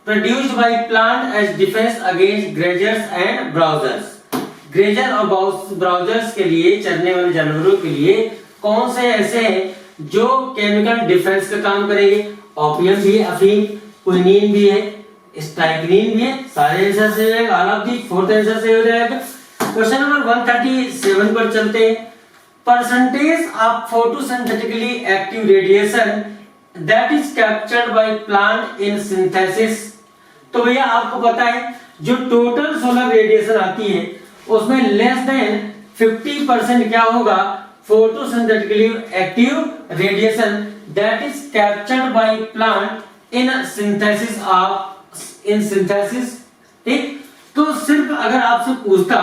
produced by plant as defense against grazers and browsers? Grazer और ब्राउजर्स के लिए, चरने वाले जानवरों के लिए कौन से ऐसे हैं जो केमिकल डिफेंस का काम करेंगे? ओपियम भी है, अफीम, क्विनीन भी है, स्ट्राइक्निन भी है, सारे आंसर से हो जाएगा। All of the fourth answer से हो जाएगा। क्वेश्चन नंबर 137 पर चलते हैं। Percentage of photosynthetically active radiation that is captured by plant in synthesis. तो भैया आपको पता है जो टोटल सोलर रेडिएशन आती है उसमें लेस देन 50% क्या होगा? Photosynthetically active radiation that is captured by plant in synthesis. ठीक, तो सिर्फ अगर आपसे पूछता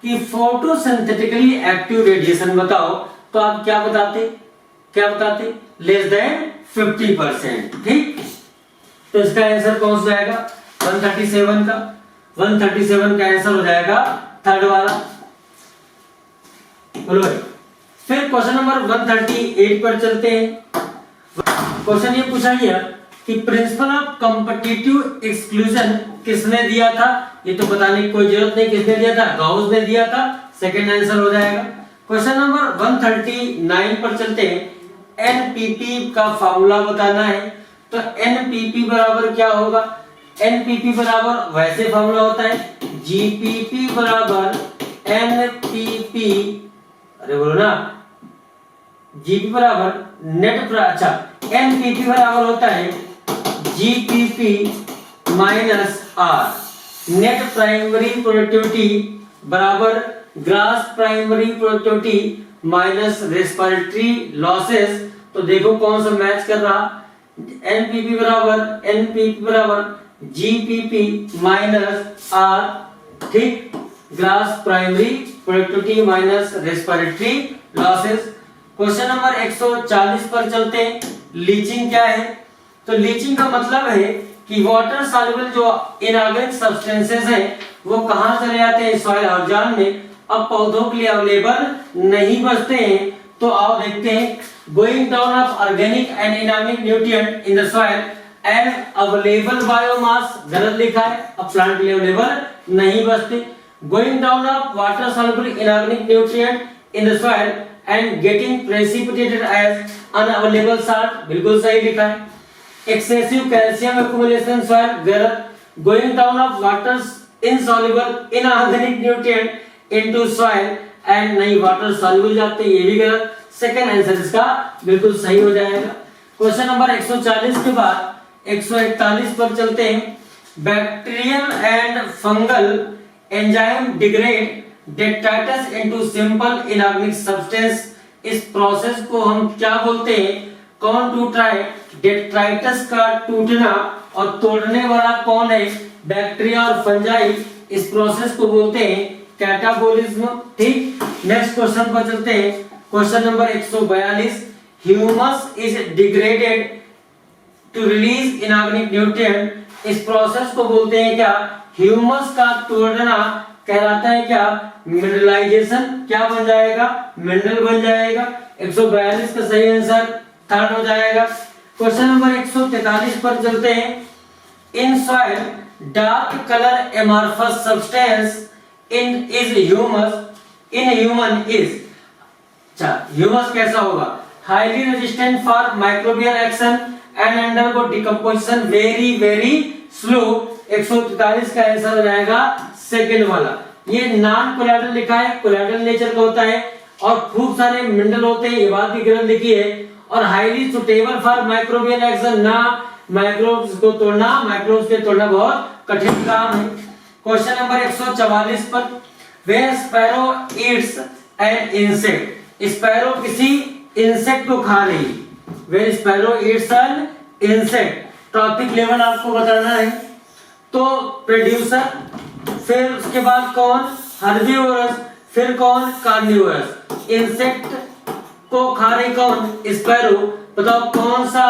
कि फोटोसिंथेटिकली एक्टिव रेडिएशन बताओ तो आप क्या बताते? Less than 50%। ठीक, तो इसका आंसर कौन सा जाएगा? 137 का 137 का आंसर हो जाएगा थर्ड वाला। बोलो भाई। फिर क्वेश्चन नंबर 138 पर चलते हैं। क्वेश्चन ये पूछा गया कि प्रिंसिपल ऑफ कॉम्पिटिटिव एक्सक्लूजन किसने दिया था? ये तो बताने की कोई जरूरत नहीं, किसने दिया था? गाउस ने दिया था। सेकंड आंसर हो जाएगा। क्वेश्चन नंबर 139 पर चलते हैं। एनपीपी का फार्मूला बताना है, तो एनपीपी बराबर क्या होगा? एनपीपी बराबर वैसे फार्मूला होता है जीपीपी बराबर एनपीपी, अरे बोलो ना, जीपी बराबर नेट अच्छा, एनपीपी बराबर होता है GPP minus R. Net primary productivity बराबर gross primary productivity minus respiratory losses. तो देखो कौन सा मैच कर रहा? एनपीपी बराबर जीपीपी माइनस आर। ठीक, gross primary productivity minus respiratory losses. Question number 140 पर चलते हैं। लीचिंग क्या है? तो लीचिंग का मतलब है कि वाटर सॉल्युबल जो इनऑर्गेनिक सब्सटेंसेस हैं वो कहां चले जाते हैं? सॉइल ऑर्गेन में। अब पौधों के लिए अवेलेबल नहीं बचते हैं, तो आओ देखते हैं। Going down of organic and inorganic nutrient in the soil as available biomass, गलत लिखा है। अब प्लांट के लिए अवेलेबल नहीं बचते। Going down of water soluble inorganic nutrient in the soil and getting precipitated as unavailable salt, बिल्कुल सही लिखा है। एक्सेसिव कैल्शियम एक्युमुलेशन सॉइल, गलत। Going down of water insoluble inorganic nutrient into soil and नहीं वाटर सॉल्युबल जाते, ये भी गलत। सेकंड आंसर इसका बिल्कुल सही हो जाएगा। क्वेश्चन नंबर 140 के बाद 141 पर चलते हैं। Bacterial and fungal enzyme degrade detritus into simple inorganic substance. इस प्रोसेस को हम क्या बोलते हैं? कौन टूट रहा है? डेट्राइटस का टूटना। और तोड़ने वाला कौन है? बैक्टीरिया और फंजाई। इस प्रोसेस को बोलते हैं कैटाबोलिज्म। ठीक, नेक्स्ट क्वेश्चन पर चलते हैं। Question number 142। Humus is degraded to release inorganic nutrient. इस प्रोसेस को बोलते हैं क्या? ह्यूमस का तोड़ना कहलाता है क्या? मिनरलाइजेशन। क्या बन जाएगा? मिनरल बन जाएगा। 142 का सही आंसर थर्ड हो जाएगा। क्वेश्चन नंबर 143 पर चलते हैं। In soil dark colour amorphous substance in human is. अच्छा, ह्यूमस कैसा होगा? Highly resistant for microbial action and undergo decomposition very slow. 143 का आंसर हो जाएगा सेकंड वाला। ये नॉन कोलैटरल लिखा है, कोलैटरल नेचर का होता है और खूब सारे मिनरल होते हैं, ये बात भी गलत लिखी है। और highly suitable for microbial action, ना माइक्रोब्स को तोड़ना, माइक्रोब्स के तोड़ना बहुत कठिन काम है। क्वेश्चन नंबर 144 पर, where sparrow eats an insect, sparrow किसी इंसेक्ट को खा रही, where sparrow eats an insect, trophic level आपको बताना है। तो प्रोड्यूसर, फिर उसके बाद कौन, हर्बीवोरस, फिर कौन, कार्निवोरस। इंसेक्ट को खा रही कौन, स्पैरो, बताओ कौन सा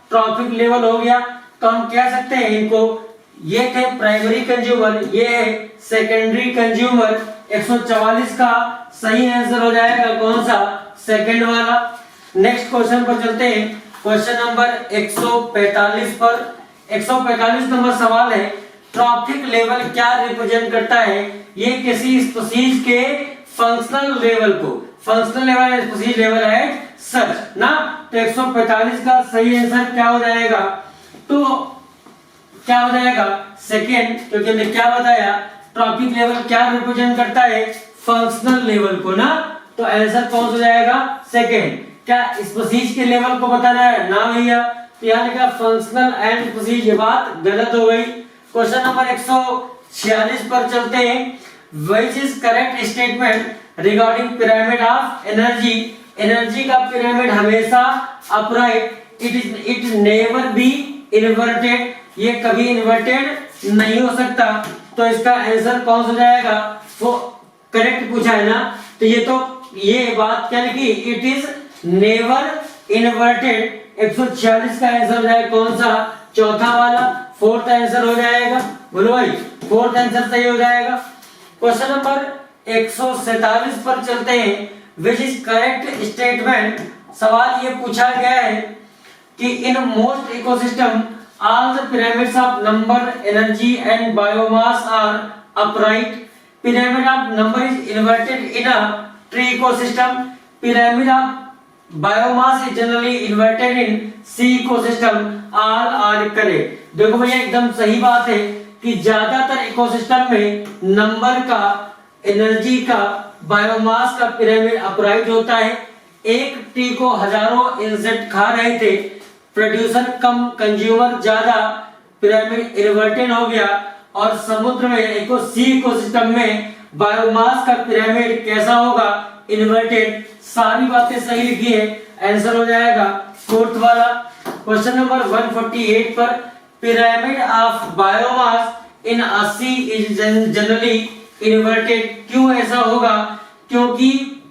ट्रॉपिक लेवल हो गया। तो हम कह सकते हैं इनको, ये थे प्राइमरी कंज्यूमर, ये है सेकेंडरी कंज्यूमर। 144 का सही आंसर हो जाएगा कौन सा, सेकंड वाला। नेक्स्ट क्वेश्चन पर चलते हैं, क्वेश्चन नंबर 145 पर। 145 नंबर सवाल है, ट्रॉपिक लेवल क्या रिप्रेजेंट करता है, ये किसी स्पीशीज के फंक्शनल लेवल को, फंक्शनल लेवल स्पीशीज लेवल है सच ना। तो 145 का सही आंसर क्या हो जाएगा, तो क्या हो जाएगा सेकेंड, क्योंकि हमने क्या बताया, ट्रॉपिक लेवल क्या रिप्रेजेंट करता है, फंक्शनल लेवल को ना। तो आंसर कौन हो जाएगा, सेकेंड। क्या स्पीशीज के लेवल को बताना है ना भैया, तो यहाँ लिखा फंक्शनल एंड स्पीशीज, ये बात गलत हो गई। क्वेश्चन नंबर 146 पर चलते हैं, which is correct statement regarding pyramid of energy, energy का पिरामिड हमेशा upright, it never be inverted, ये कभी इन्वर्टेड नहीं हो सकता। तो इसका आंसर कौन सा जाएगा, वो करेक्ट पूछा है ना, तो ये बात क्या लिखी, इट इज नेवर इन्वर्टेड। 146 का आंसर हो जाएगा कौन सा, चौथा वाला, फोर्थ आंसर हो जाएगा। बोलो भाई, फोर्थ आंसर सही हो जाएगा। क्वेश्चन नंबर 147 पर चलते हैं, विच इज करेक्ट स्टेटमेंट, सवाल ये पूछा गया है कि in most ecosystem all the pyramids of number, energy and biomass are upright, pyramid of number is inverted in a tree ecosystem, pyramid of biomass is generally inverted in sea ecosystem, all are correct। देखो भैया एकदम सही बात है कि ज्यादातर इकोसिस्टम में नंबर का, एनर्जी का, बायोमास का पिरामिड अपराइट होता है। एक ट्री को हजारों इंसेक्ट खा रहे थे, प्रोड्यूसर कम कंज्यूमर ज्यादा, पिरामिड इन्वर्टेड हो गया। और समुद्र में सी इकोसिस्टम में बायोमास का पिरामिड कैसा होगा, इन्वर्टेड। सारी बातें सही लिखी है, आंसर हो जाएगा फोर्थ वाला। क्वेश्चन नंबर 148 पर, pyramid of biomass in a sea is generally inverted, क्यों ऐसा होगा, क्योंकि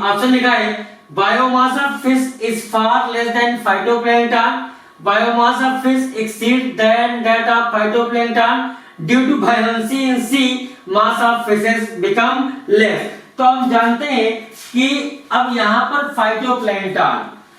ऑप्शन लिखा है, biomass of fish is far less than phytoplankton, biomass of fish exceeds than that of phytoplankton, due to buoyancy in sea mass of fishes become less। तो हम जानते हैं कि अब यहाँ पर फाइटोप्लैंक्टन,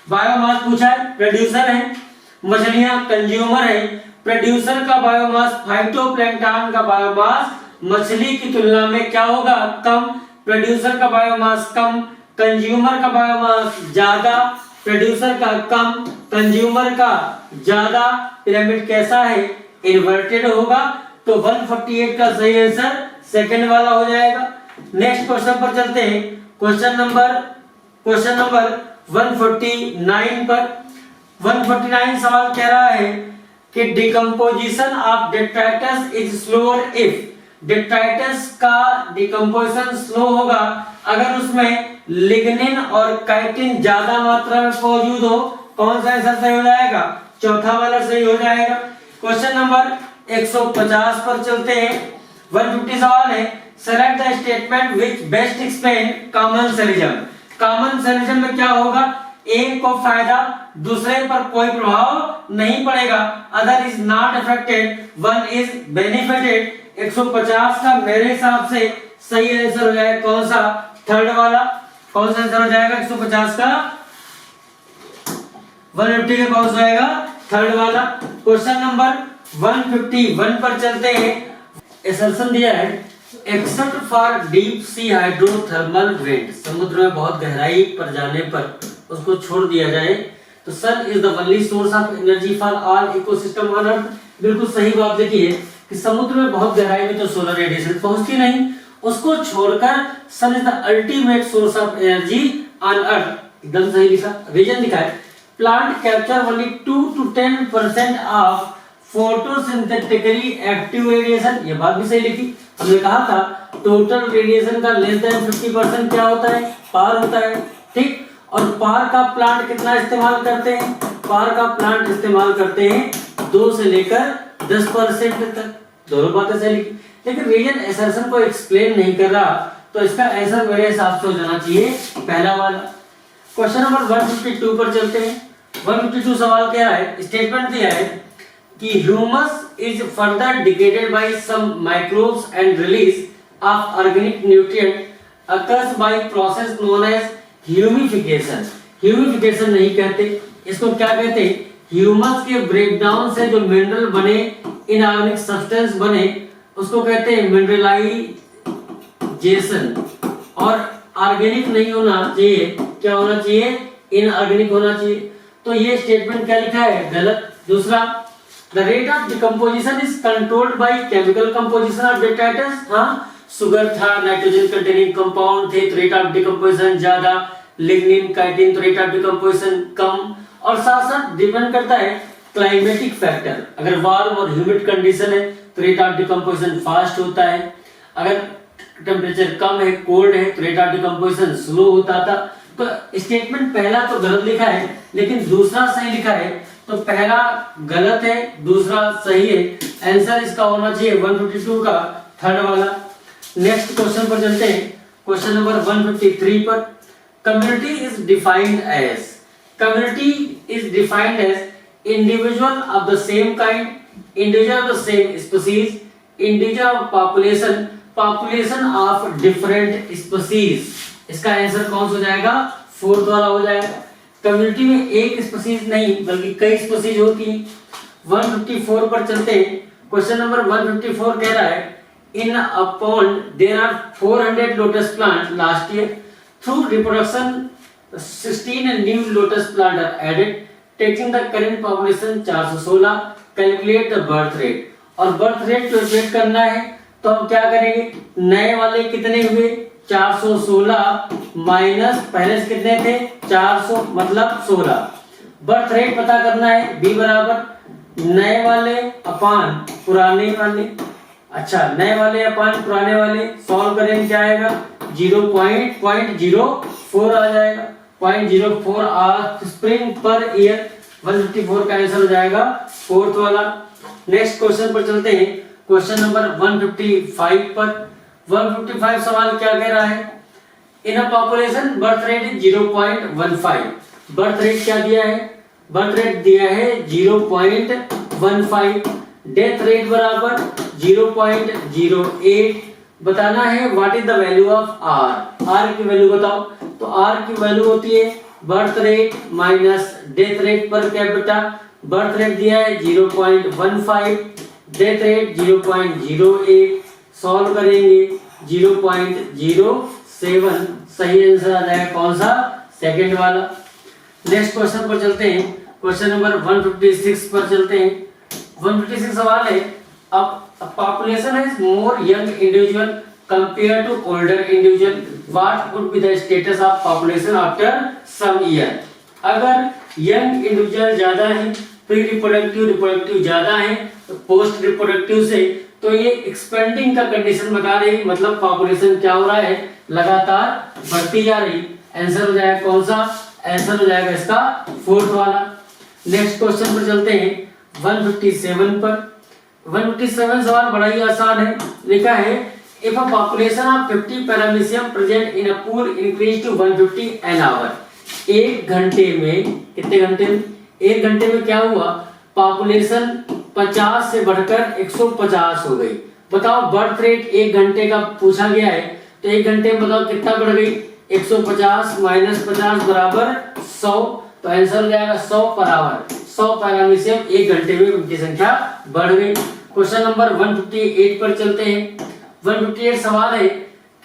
बायोमास पूछा है, प्रोड्यूसर है, मछलियां कंज्यूमर है, प्रोड्यूसर का बायोमास, फाइटोप्लैंक्टन का बायोमास मछली की तुलना में क्या होगा, कम, प्रोड्यूसर का बायोमास कम, कंज्यूमर का बायोमास ज्यादा, प्रोड्यूसर का कम, कंज्यूमर का ज्यादा, पिरामिड कैसा है, इन्वर्टेड होगा। तो 148 का सही आंसर सेकंड वाला हो जाएगा। नेक्स्ट क्वेश्चन पर चलते हैं, क्वेश्चन नंबर 149 पर। 149 सवाल कह रहा है कि decomposition of detritus is slower if, detritus का डिकम्पोजिशन स्लो होगा अगर उसमें लिग्निन और काइटिन ज्यादा मात्रा में मौजूद हो। कौन सा आंसर सही हो जाएगा, चौथा वाला सही हो जाएगा। क्वेश्चन नंबर 150 पर चलते हैं, 150 सवाल है, select the statement which best explain commensalism. Commensalism में क्या होगा, एक को फायदा, दूसरे पर कोई प्रभाव नहीं पड़ेगा, other is not affected, one is benefited. 150 का मेरे हिसाब से सही आंसर हो जाएगा कौन सा, थर्ड वाला। कौन सा आंसर हो जाएगा 150 का, 150 का कौन सा आएगा, थर्ड वाला। क्वेश्चन नंबर 151 पर चलते हैं, असर्शन दिया है, except for deep sea hydrothermal vent, समुद्र में बहुत गहराई पर जाने पर उसको छोड़ दिया जाए तो sun is the only source of energy for all ecosystem on earth. बिल्कुल सही बात लिखी है कि समुद्र में बहुत गहराई में तो सोलर रेडिएशन पहुंचती नहीं, उसको छोड़कर sun is the ultimate source of energy on earth. एकदम सही लिखा। रीजन लिखा है, plant capture only 2 to 10% of photosynthetically active radiation, ये बात भी सही लिखी। हमने कहा था टोटल रेडिएशन का लेस देन 50% क्या होता है, पावर होता है, ठीक। और पावर का प्लांट कितना इस्तेमाल करते हैं, पावर का प्लांट इस्तेमाल करते हैं 2 से लेकर 10% तक, दोनों बातें सही लिखी। लेकिन रीजन असर्शन को एक्सप्लेन नहीं कर रहा, तो इसका आंसर मेरे हिसाब से हो जाना चाहिए पहला वाला। क्वेश्चन नंबर 152 पर चलते हैं। 152 सवाल क्या है, स्टेटमेंट दिया है कि humus is further degraded by some microbes and release of organic nutrient occurs by process known as humification. Humification नहीं कहते, इसको क्या कहते हैं, ह्यूमस के ब्रेकडाउन से जो मिनरल बने, इनऑर्गेनिक सब्सटेंस बने, उसको कहते हैं मिनरलाइजेशन। और ऑर्गेनिक नहीं होना चाहिए, क्या होना चाहिए, इनऑर्गेनिक होना चाहिए। तो ये स्टेटमेंट क्या लिखा है, गलत। दूसरा, the rate of decomposition is controlled by chemical composition of detritus. हाँ, शुगर था, नाइट्रोजन कंटेनिंग कंपाउंड थे तो रेट ऑफ डिकम्पोजिशन ज्यादा, लिग्निन काइटिन तो रेट ऑफ डिकम्पोजिशन कम। और साथ साथ डिपेंड करता है क्लाइमेटिक फैक्टर, अगर वार्म और ह्यूमिड कंडीशन है तो रेट ऑफ डिकम्पोजिशन फास्ट होता है, अगर टेम्परेचर कम है, कोल्ड है तो रेट ऑफ डिकम्पोजिशन स्लो होता था। तो स्टेटमेंट पहला तो गलत लिखा है, लेकिन दूसरा सही लिखा है। तो पहला गलत है, दूसरा सही है। आंसर इसका होना चाहिए 152 का थर्ड वाला। नेक्स्ट क्वेश्चन पर चलते हैं, क्वेश्चन नंबर 153 पर। Community is defined as, community is defined as individual of the same kind, individual of the same species, individual of population, population of different species. इसका आंसर कौन सा हो जाएगा, फोर्थ वाला हो जाएगा। कम्युनिटी में एक स्पीशीज नहीं बल्कि कई स्पीशीज होती हैं। 154 पर चलते हैं। क्वेश्चन नंबर 154 कह रहा है in a pond there are 400 lotus plant last year, through reproduction 16 new lotus plant are added, taking the current population 416, calculate the birth rate. और बर्थ रेट कैलकुलेट करना है तो हम क्या करेंगे, नए वाले कितने हुए 416 माइनस पहले से कितने थे 400 मतलब 16। बर्थ रेट पता करना है, b बराबर नए वाले अपान पुराने वाले। अच्छा, नए वाले अपान पुराने वाले, सॉल्व करेंगे क्या आएगा 0.04 आ जाएगा, 0.04 स्प्रिंग पर ईयर। 154 का आंसर हो जाएगा फोर्थ वाला। नेक्स्ट क्वेश्चन पर चलते हैं, क्वेश्चन नंबर 155 पर। 155 सवाल क्या कह रहा है, in a population birth rate is 0.15। Birth rate क्या दिया है, बर्थ रेट दिया है 0.15, डेथ रेट बराबर 0.08। बताना है what is the value of R, R की वैल्यू बताओ। तो आर की वैल्यू होती है birth rate minus death rate per capita. Birth rate दिया है 0.15, डेथ रेट 0.08, सॉल्व करेंगे 0.07। सही आंसर आ जाएगा कौन सा, सेकंड वाला। नेक्स्ट क्वेश्चन पर चलते हैं, क्वेश्चन नंबर 156 पर चलते हैं। 156 सवाल है, अब population has more young individual compared to older individual, what would be the status of population after some year। अगर यंग इंडिविजुअल ज्यादा है, प्री रिप्रोडक्टिव ज्यादा है, तो पोस्ट रिप्रोडक्टिव से तो ये एक्सपेंडिंग का कंडीशन बता रही, मतलब पॉपुलेशन क्या हो रहा है, लगातार बढ़ती जा रही। आंसर हो जाएगा कौन सा, आंसर हो जाएगा इसका फोर्थ वाला। नेक्स्ट क्वेश्चन पर चलते हैं 157 पर। 157 सवाल बड़ा ही आसान है, लिखा है if a population of 50 paramecium present in a pool increase to 150 an hour. एक घंटे में, कितने घंटे में, एक घंटे में क्या हुआ, पॉपुलेशन 50 से बढ़कर 150 हो गई। बताओ बर्थ रेट एक घंटे का पूछा गया है, तो एक घंटे में बताओ कितना बढ़ गई, 150 माइनस 50 बराबर 100। तो आंसर हो जाएगा 100 पर आवर। 100 पैरामीशियम एक घंटे में उनकी संख्या बढ़ गई। क्वेश्चन नंबर 158 पर चलते हैं। 158 सवाल है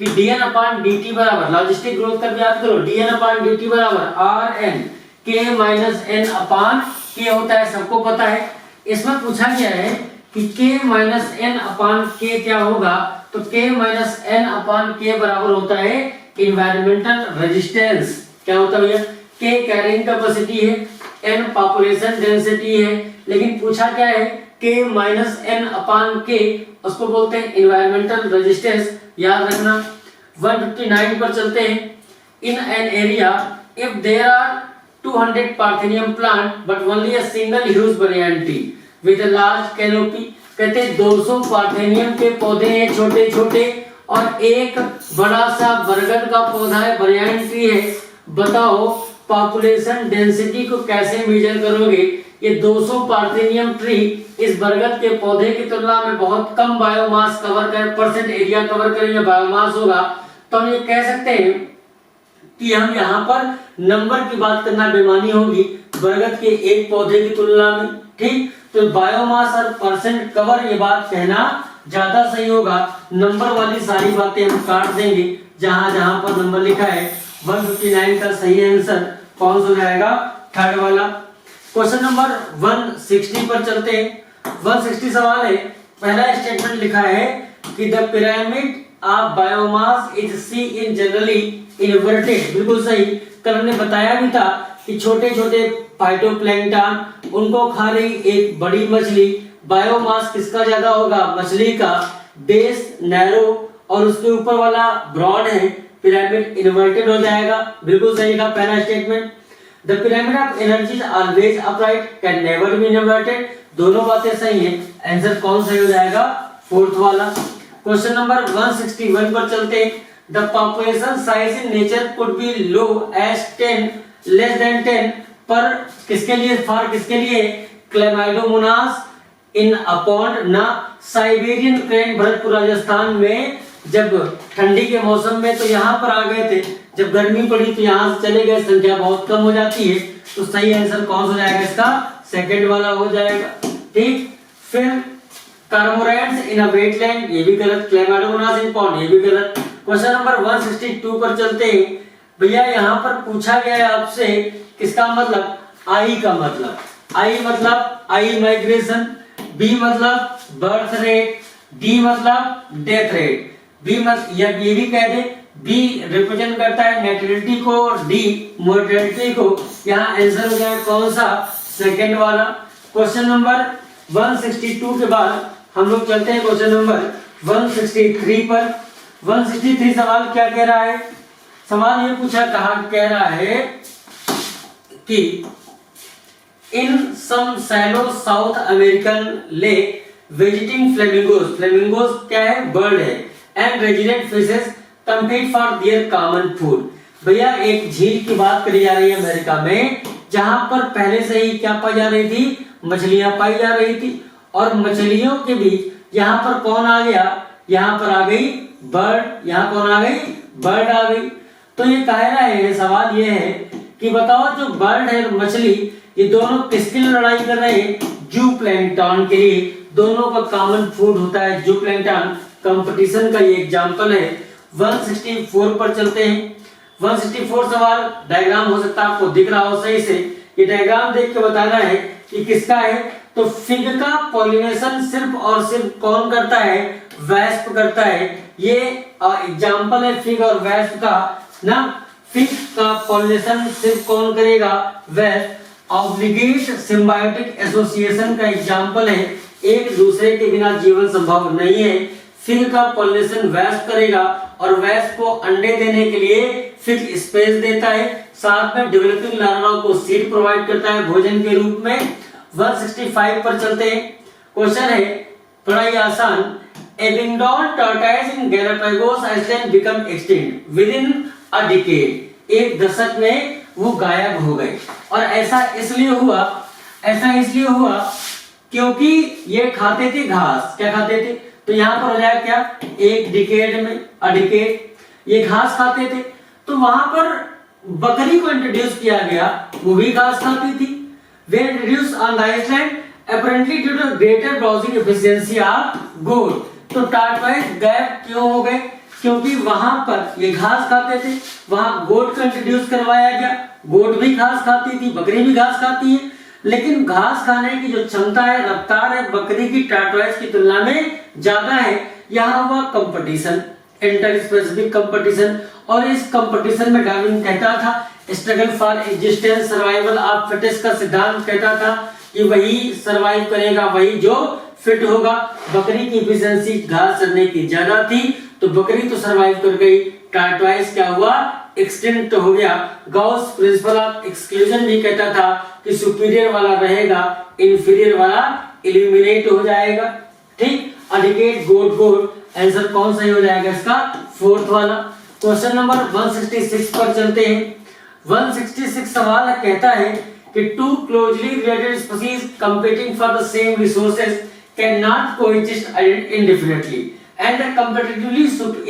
कि dn अपान dt बराबर, लॉजिस्टिक ग्रोथ का याद करो, dn अपान dt बराबर rn k माइनस n अपान k होता है, सबको पता है। इसमें पूछा गया है कि k माइनस n अपान k क्या होगा, तो k माइनस n अपान k बराबर होता है इन्वायरमेंटल रेजिस्टेंस। क्या होता है भैया, k कैरिंग कैपेसिटी है, n पॉपुलेशन डेंसिटी है, लेकिन पूछा क्या है K माइनस N अपान K, उसको बोलते हैं इन्वायरमेंटल रेजिस्टेंस, याद रखना। 159 पर चलते हैं। In an area if there are 200 parthenium plant but only a single huge banyan tree with a large canopy, कहते हैं 200 पार्थेनियम के पौधे हैं छोटे छोटे और एक बड़ा सा बरगद का पौधा है, banyan tree है। बताओ पॉपुलेशन डेंसिटी को कैसे मेजर करोगे? ये 200 पार्थेनियम ट्री इस बरगद के पौधे की तुलना में बहुत कम बायोमास कवर कर, परसेंट एरिया कवर करेंगे, बायोमास होगा। तो हम ये कह सकते हैं कि हम यहाँ पर नंबर की बात करना बेमानी होगी बरगद के एक पौधे की तुलना में, ठीक। तो बायोमास और परसेंट कवर ये बात कहना ज्यादा सही होगा। नंबर वाली सारी बातें हम काट देंगे जहां जहां पर नंबर लिखा है। 159 का सही आंसर कौन सा हो जाएगा? थर्ड वाला। क्वेश्चन नंबर 160 पर चलते हैं। 160 सवाल है, पहला स्टेटमेंट लिखा है कि the pyramid of biomass is sea in generally inverted, बिल्कुल सही। कल हमने बताया भी था कि छोटे छोटे फाइटोप्लैंक्टन उनको खा रही एक बड़ी मछली, बायोमास किसका ज्यादा होगा? मछली का। बेस नैरो और उसके ऊपर वाला ब्रॉड है, पिरामिड इन्वर्टेड हो जाएगा, बिल्कुल सही का पहला statement. The pyramid of energy is always upright can never be inverted, दोनों बातें सही है। आंसर कौन सही हो जाएगा? फोर्थ वाला। क्वेश्चन नंबर 161 पर चलते हैं। The population size in nature could be low as 10 less than 10 पर किसके लिए? फॉर किसके लिए? क्लेमाइडोमोनास इन अपॉन्ड ना साइबेरियन क्रेन, भरतपुर राजस्थान में जब ठंडी के मौसम में तो यहाँ पर आ गए थे, जब गर्मी पड़ी तो यहाँ से चले गए, संख्या बहुत कम हो जाती है। तो सही आंसर कौन सा हो जाएगा इसका? सेकंड वाला हो जाएगा, ठीक। फिर कार्मोरैंट्स इन अ वेटलैंड, ये भी गलत। क्लेमाइडोमोनास इन पॉन्ड, ये भी गलत। क्वेश्चन नंबर 162 पर चलते हैं। भैया यहाँ पर पूछा गया है आपसे किसका मतलब? आई का मतलब। आई मतलब आई माइग्रेशन, बी मतलब बर्थ रेट, डी मतलब डेथ रेट। बी मतलब ये भी कह दे, बी रिप्रेजेंट करता है नेटिलिटी को और डी मोर्टेलिटी को। यहाँ आंसर हो जाए कौन सा? सेकंड वाला। क्वेश्चन नंबर 162 के बाद हम लोग चलते हैं क्वेश्चन नंबर 163 पर। 163 सवाल क्या कह रहा है? सवाल ये पूछा, कह रहा है कि in some shallow South American lake visiting flamingos, flamingos क्या है? बर्ड है, and resident fishes compete for their common food. भैया एक झील की बात करी जा रही है अमेरिका में, जहां पर पहले से ही क्या पाई जा रही थी? मछलियां पाई जा रही थी। और मछलियों के बीच यहाँ पर कौन आ गया? यहाँ पर आ गई बर्ड। यहाँ कौन आ गई? बर्ड आ गई। तो ये कह रहा है, सवाल ये है कि बताओ जो बर्ड है और मछली, ये दोनों किसके लिए लड़ाई कर रहे हैं? जू प्लैंकटन के लिए। दोनों का कॉमन फूड होता है जू प्लैंकटन। कंपटीशन का ये एग्जांपल है। 164 पर चलते हैं। 164 सवाल डायग्राम हो सकता है आपको दिख रहा हो सही से। ये डायग्राम देख के बताना है कि किसका है। तो फिग का पॉलिनेशन सिर्फ और सिर्फ कौन करता है? वेस्प करता है। ये एग्जांपल है फिग और वेस्प का ना। फिग का पॉलिनेशन सिर्फ कौन करेगा? वेस्प। ऑब्लिगेट सिम्बायोटिक एसोसिएशन का एग्जांपल है, एक दूसरे के बिना जीवन संभव नहीं है। फिग का पॉलिनेशन वेस्प करेगा और वेस्प को अंडे देने के लिए फिग स्पेस देता है, साथ में डेवलपिंग लार्वा को सीड प्रोवाइड करता है भोजन के रूप में। 165 पर चलते हैं। क्वेश्चन है बड़ा ही आसान। Abingdon tortoise in Galapagos island become extinct within a decade, एक दशक में वो गायब हो गए। और ऐसा इसलिए हुआ क्योंकि ये खाते थे घास। क्या खाते थे? तो यहाँ पर हो जाएगा क्या? एक डिकेड में, अ डिकेड। ये घास खाते थे तो वहां पर बकरी को इंट्रोड्यूस किया गया, वो भी घास खाती थी। वे introduce on the island apparently due to greater browsing efficiency of goat। तो टार्टवाइज गायब क्यों हो गए? क्योंकि वहां पर ये घास खाते थे, वहां गोट को इंट्रोड्यूस करवाया गया। गोट भी घास खाती थी, बकरी भी घास खाती है, लेकिन घास खाने की जो क्षमता है, रफ्तार है, बकरी की टार्टवाइज की तुलना में ज्यादा है। यहाँ हुआ कंपटीशन, इंटर स्पेसिफिक कंपटीशन। और इस कंपटीशन में डार्विन कहता था struggle for existence, survival of fittest का सिद्धांत कहता था कि वही सरवाइव करेगा, वही जो फिट होगा। बकरी की एफिशिएंसी घास चरने की ज्यादा थी तो बकरी तो सरवाइव कर गई, टार्टवाइज क्या हुआ, एक्सटिंक्ट हो गया। गाउस प्रिंसिपल ऑफ एक्सक्लूजन भी कहता था कि सुपीरियर वाला रहेगा, इंफीरियर वाला एलिमिनेट हो जाएगा। ठीक, अधिकेट गोट गोट, आंसर कौन सही हो जाएगा इसका, फोर्थ वाला। क्वेश्चन नंबर 166 पर चलते हैं। 166 सवाल कहता है कि two closely related species competing for the same resources cannot coexist indefinitely and the competitively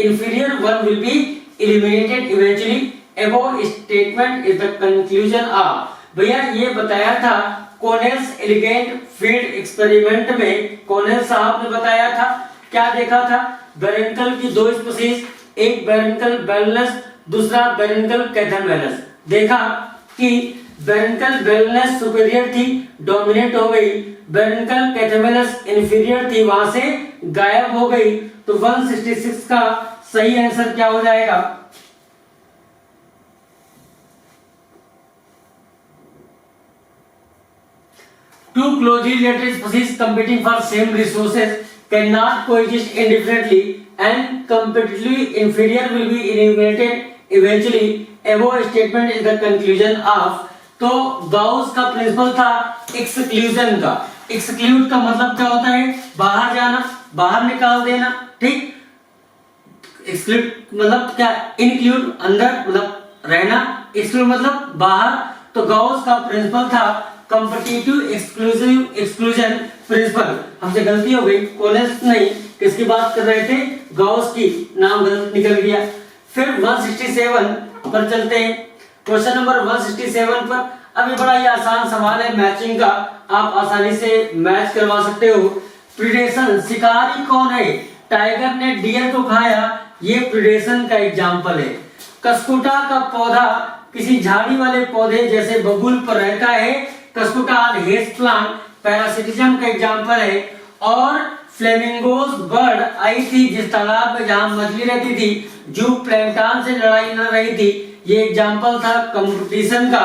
inferior one will be eliminated eventually. Above statement is the conclusion of, भैया ये बताया था कोनेल्स एलिगेंट फील्ड एक्सपेरिमेंट में, कोनेल साहब ने बताया था, क्या देखा था, बैरेंकल की दो स्पीशीज, एक बैरेंकल बैलेंस, दूसरा बैरेंकल कैथेमेलस। देखा कि बैरेंकल बैलेंस सुपीरियर थी, डोमिनेट हो गई, बैरेंकल कैथेमेलस इंफीरियर थी, वहां से गायब हो गई। तो 166 का सही आंसर क्या हो जाएगा, two closely related species competing for same resources cannot coexist indefinitely and competitively inferior will be eliminated eventually. Above statement is the conclusion of, तो गाउस का प्रिंसिपल था एक्सक्लूजन का। एक्सक्लूड का मतलब क्या होता है, बाहर जाना, बाहर निकाल देना। ठीक, एक्सक्लूड मतलब क्या, इंक्लूड अंदर मतलब रहना, एक्सक्लूड मतलब बाहर। तो गाउस का प्रिंसिपल था कॉम्पिटिटिव एक्सक्लूजन प्रिंसिपल। हमसे गलती हो गई, कोलेस नहीं, किसकी बात कर रहे थे, गाउस की, नाम गलत निकल गया। फिर 167 पर चलते हैं। क्वेश्चन नंबर 167 पर, अभी बड़ा ही आसान सवाल है मैचिंग का, आप आसानी से मैच करवा सकते हो। प्रीडेशन, शिकारी कौन है, टाइगर ने डियर को खाया, ये प्रीडेशन का एग्जाम्पल है। कस्कुटा का पौधा किसी झाड़ी वाले पौधे जैसे बबूल पर रहता है, कस्कुटा हेज प्लांट पैरासिटिज्म का एग्जाम्पल है। और फ्लेमिंगोस बर्ड आई थी जिस तालाब में जहां मछली रहती थी, जो प्लैंकटन से लड़ाई लड़ रही थी, ये एग्जाम्पल था कंपटीशन का।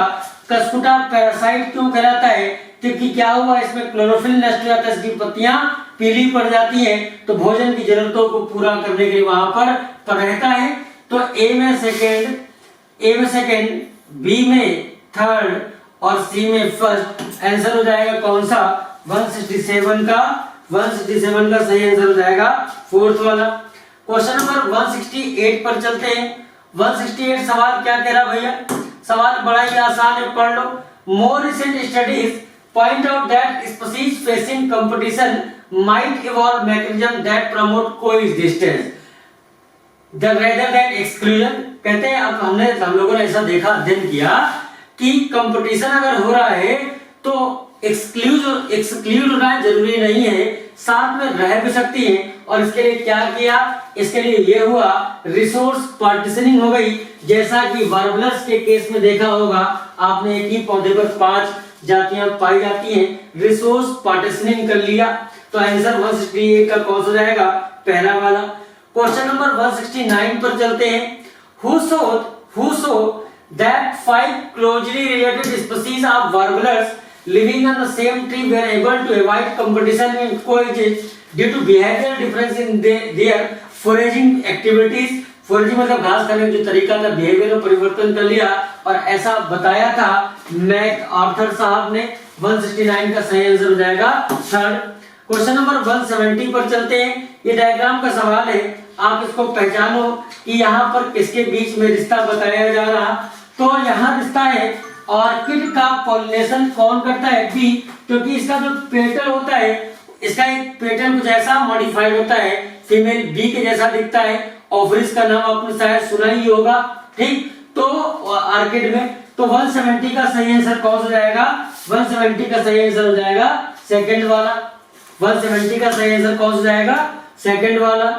कस्कुटा पैरासाइट क्यों कहलाता है, क्योंकि क्या हुआ, इसमें क्लोरोफिल नष्ट हो जाता है, इसकी पत्तियां पीली पड़ जाती हैं, तो भोजन की जरूरतों को पूरा करने के लिए वहां पर रहता है। तो ए में सेकेंड, बी में थर्ड और सी में फर्स्ट। आंसर हो जाएगा कौन सा, 167 का, 167 का सही आंसर हो जाएगा फोर्थ वाला। क्वेश्चन नंबर 168 पर चलते हैं। 168 सवाल क्या कह रहा भैया, सवाल बड़ा ही आसान है, पढ़ लो। More recent studies point out that species facing competition might evolve mechanism that promote coexistence rather than exclusion। कहते हैं अब हम लोगों ने ऐसा देखा, अध्ययन किया कि कंपटीशन अगर हो रहा है तो एक्सक्लूड होना जरूरी नहीं है, साथ में रह भी सकती है। और इसके लिए क्या किया, इसके लिए ये हुआ रिसोर्स पार्टीशनिंग हो गई। जैसा कि वार्बलर्स के केस में देखा होगा आपने, एक ही पौधे पर 5 जातियां पाई जाती हैं, रिसोर्स पार्टीशनिंग कर लिया। तो आंसर 168 का कौन सा जाएगा, पहला वाला। क्वेश्चन नंबर 169 पर चलते हैं। Who showed that 5 closely related species of warblers living on the same tree were able to avoid competition and coexist due to behavioral difference in their foraging activities। foraging मतलब घास खाने का जो तरीका था, बिहेवियर में परिवर्तन कर लिया, और ऐसा बताया था मैक आर्थर साहब ने। 169 का सही आंसर हो जाएगा थर्ड। क्वेश्चन नंबर 170 पर चलते हैं। ये डायग्राम का सवाल है, आप इसको पहचानो कि यहाँ पर किसके बीच में रिश्ता बताया जा रहा। तो यहाँ रिश्ता है ऑर्किड का पॉलिनेशन कौन करता है, बी, क्योंकि इसका जो पेटल होता है, इसका एक पेटल कुछ ऐसा मॉडिफाइड होता है, फीमेल बी के जैसा दिखता है। ओवरिस का नाम आपने शायद सुना ही होगा। ठीक, तो ऑर्किड में, तो 170 का सही आंसर कौन हो जाएगा, 170 का सही आंसर हो जाएगा सेकंड वाला। 170 का सही आंसर कौन हो जाएगा, सेकंड वाला।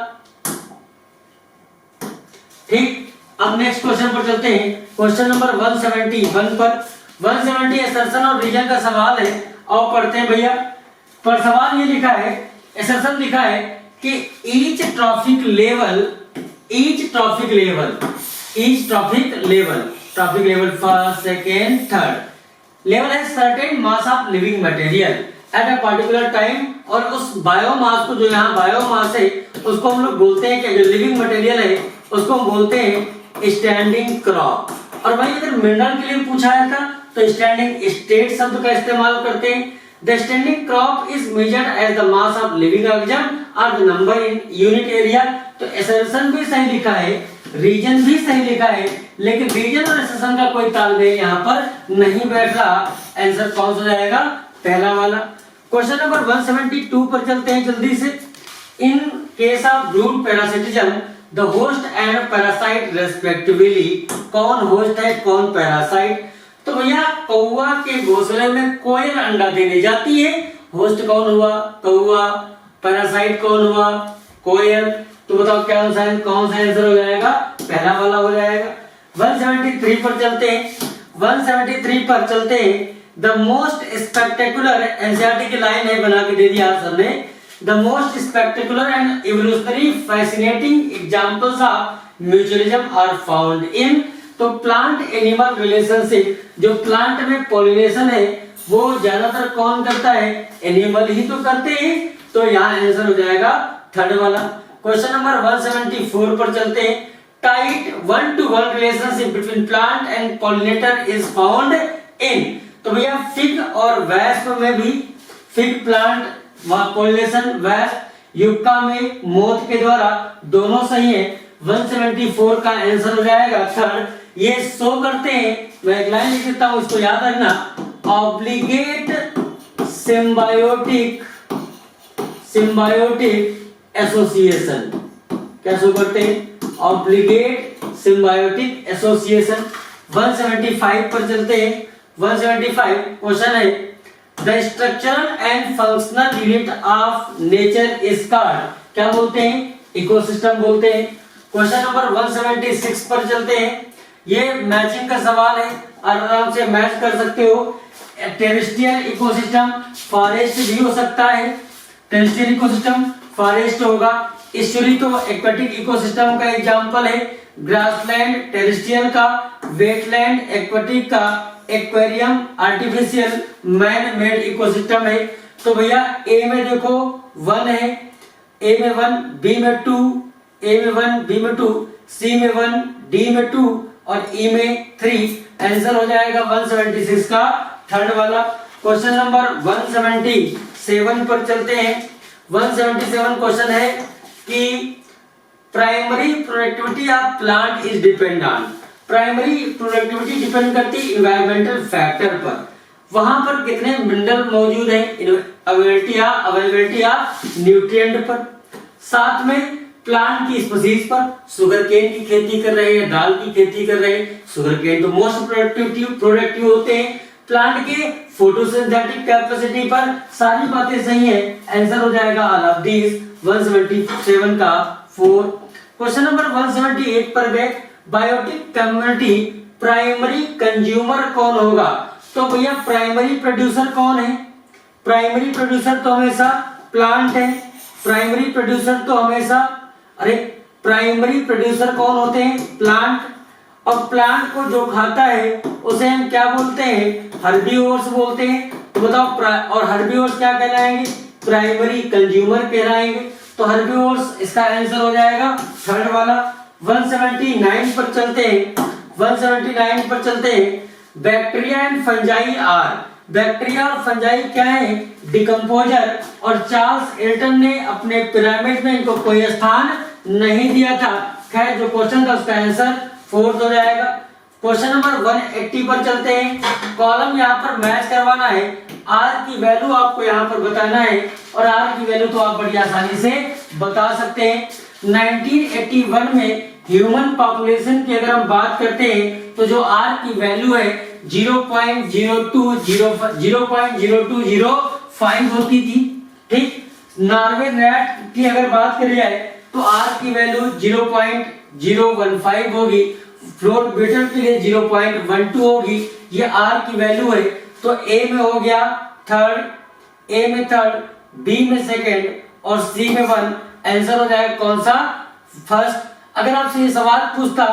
ठीक, अब नेक्स्ट क्वेश्चन पर चलते हैं। क्वेश्चन नंबर 171 पर 170 असर्शन और रीजन का सवाल है, और पढ़ते हैं भैया। पर सवाल ये लिखा है, असर्शन लिखा है कि each trophic level first second third level है certain mass of living material at a particular time, और उस बायोमास को, जो यहाँ बायोमास है उसको हम लोग बोलते हैं कि जो लिविंग मटेरियल है उसको हम बोलते हैं स्टैंडिंग क्रॉप। और भाई अगर मिनरल के लिए पूछा है था तो स्टैंडिंग स्टेट शब्द का इस्तेमाल करते हैं। The standing crop is measured as the mass of living organism और the number in unit area. तो असर्शन भी सही लिखा है, रीजन भी सही लिखा है, लेकिन रीजन और असर्शन का कोई तालमेल यहाँ पर नहीं बैठ रहा। आंसर कौन सा जाएगा? पहला वाला। क्वेश्चन नंबर 172 पर चलते हैं जल्दी से। In case of brood parasitism the host and parasite respectively, कौन होस्ट है कौन पैरासाइट? तो भैया कौवा के घोंसले में कोयल अंडा देने जाती है, होस्ट कौन हुआ? कौवा। पैरासाइट कौन हुआ? कोयल। तो बताओ क्या कौन सा आंसर हो जाएगा? पहला वाला हो जाएगा। 173 पर चलते हैं। 173 पर चलते हैं। द मोस्ट स्पेक्टेकुलर, एनसीईआरटी की लाइन है बना के दे दिया सर ने। The most spectacular and evolutionary fascinating examples of mutualism are found in, तो प्लांट एनिमल रिलेशनशिप, जो प्लांट में पॉलिनेशन है वो ज्यादातर कौन करता है? एनिमल ही तो करते हैं। तो यहाँ आंसर हो जाएगा थर्ड वाला। क्वेश्चन नंबर 174 पर चलते हैं। Tight 1-to-1 relationship between plant and pollinator is found in, तो भैया फिग और वैस्प में भी, fig plant pollination, wasp yucca में मोथ के द्वारा, दोनों सही है। 174 का आंसर हो जाएगा थर्ड। ये शो करते हैं, मैं एक लाइन लिख देता हूं, इसको याद रखना। ऑब्लिगेट सिम्बायोटिक एसोसिएशन, क्या शो करते हैं? Obligate symbiotic association. 175 पर चलते हैं। 175 क्वेश्चन है, the structural and functional unit of nature is called, क्या बोलते हैं? इकोसिस्टम बोलते हैं। क्वेश्चन नंबर 176 पर चलते हैं। ये मैचिंग का सवाल है, आराम से मैच कर सकते हो। टेरेस्ट्रियल इकोसिस्टम, फॉरेस्ट भी हो सकता है। टेरेस्ट्रियल इकोसिस्टम फॉरेस्ट होगा। ईस्चुरी तो एक्वेटिक इकोसिस्टम का एग्जांपल है। ग्रासलैंड टेरेस्ट्रियल का, वेटलैंड एक्वेटिक का, aquarium artificial, man made ecosystem है। तो भैया ए में देखो 1 है, ए में 1, बी में 2, ए में 1, बी में 2, सी में 1, डी में 2 और ई में 3। आंसर हो जाएगा 176 का थर्ड वाला। क्वेश्चन नंबर 177 पर चलते हैं। 177 क्वेश्चन है कि primary productivity of plant is depend on, primary productivity depend करती है एनवायरमेंटल फैक्टर पर। वहां पर कितने मिनरल मौजूद हैं, अवेलेबिलिटी ऑफ न्यूट्रिएंट पर, साथ में प्लांट की स्पीशीज पर, शुगर केन की खेती कर रहे हैं, दाल की खेती कर रहे हैं, शुगर केन तो मोस्ट प्रोडक्टिव होते हैं। प्लांट के फोटोसिंथेटिक कैपेसिटी पर सारी बातें सही है। आंसर हो जाएगा ऑल ऑफ दीज। 177 का 4। क्वेश्चन नंबर 178 पर गए। बायोटिक कम्युनिटी प्राइमरी कंज्यूमर कौन होगा? तो भैया प्राइमरी प्रोड्यूसर कौन है? प्राइमरी प्रोड्यूसर तो हमेशा प्लांट है। प्राइमरी प्रोड्यूसर तो हमेशा, अरे प्राइमरी प्रोड्यूसर कौन होते हैं? प्लांट। और प्लांट को जो खाता है उसे हम क्या बोलते हैं? हर्बीवोर्स बोलते हैं। तो बताओ, और हर्बीवोर्स क्या कहलाएंगे? प्राइमरी कंज्यूमर कहलाएंगे। तो हर्बीवोर्स इसका आंसर हो जाएगा थर्ड वाला। 179 पर चलते हैं। 179 पर चलते हैं। Bacteria and fungi are, bacteria और फंजाई क्या है? डिकम्पोजर। और चार्ल्स एल्टन ने अपने पिरामिड में इनको कोई स्थान नहीं दिया था। खैर जो क्वेश्चन था उसका आंसर फोर्थ हो जाएगा। क्वेश्चन नंबर 180 पर चलते हैं। कॉलम यहाँ पर मैच करवाना है, आर की वैल्यू आपको यहाँ पर बताना है, और आर की वैल्यू तो आप बड़ी आसानी से बता सकते हैं। 1981 में ह्यूमन पॉपुलेशन की अगर हम बात करते हैं तो जो आर की वैल्यू है 0.0205 होती थी। ठीक, नॉर्वे रैट की अगर बात करी जाए तो आर की वैल्यू 0.015 होगी। फ्लोर बीटल के लिए 0.12 होगी। ये आर की वैल्यू है। तो ए में हो गया थर्ड, ए में थर्ड, बी में सेकेंड और सी में 1। आंसर हो जाएगा कौन सा? फर्स्ट। अगर आपसे ये सवाल पूछता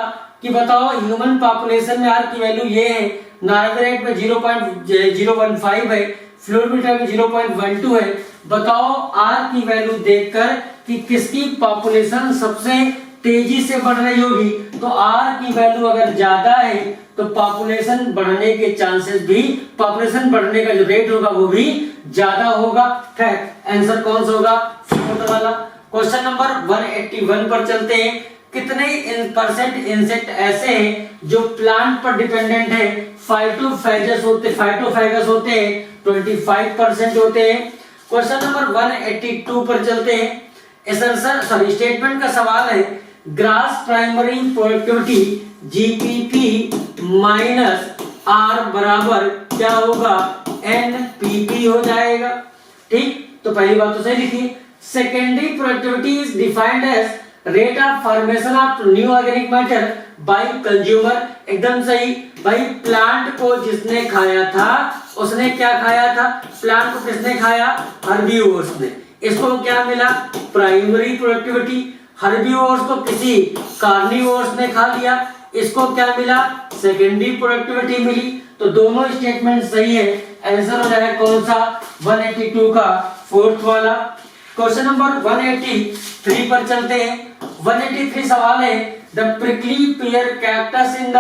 कि बताओ ह्यूमन पॉपुलेशन में आर की वैल्यू ये है नार्वेरेट में 0.015 है, फ्लोरीमीटर में 0.12 है। बताओ आर की वैल्यू देखकर कि किसकी पॉपुलेशन सबसे तेजी से बढ़ रही होगी। तो आर की वैल्यू अगर ज्यादा है तो पॉपुलेशन बढ़ने के चांसेस भी, पॉपुलेशन बढ़ने का जो रेट होगा वो भी ज्यादा होगा। आंसर कौन सा होगा? फोर्थ वाला। क्वेश्चन नंबर 181 पर चलते हैं। कितने % इंसेक्ट ऐसे हैं जो प्लांट पर डिपेंडेंट है? फाइटोफैगस होते हैं 25% होते हैं। क्वेश्चन नंबर 182 पर चलते हैं। स्टेटमेंट का सवाल है gross primary productivity GPP minus R बराबर क्या होगा? एनपीपी हो जाएगा। ठीक, तो पहली बात तो सही लिखिए। Secondary productivity is defined as rate of formation of new organic matter by consumer. एकदम सही भाई। प्लांट को जिसने खाया था उसने क्या खाया था? प्लांट को किसने खाया? हर्बीवोर्स ने। इसको क्या मिला? Primary productivity. हर्बीवोर्स को किसी कार्निवोर्स ने खा लिया, इसको क्या मिला? सेकेंडरी प्रोडक्टिविटी मिली। तो दोनों स्टेटमेंट सही है। आंसर हो जाएगा कौन सा? 182 का फोर्थ वाला। क्वेश्चन नंबर 183 पर चलते हैं। 183 सवाल है the prickly pair cactus in the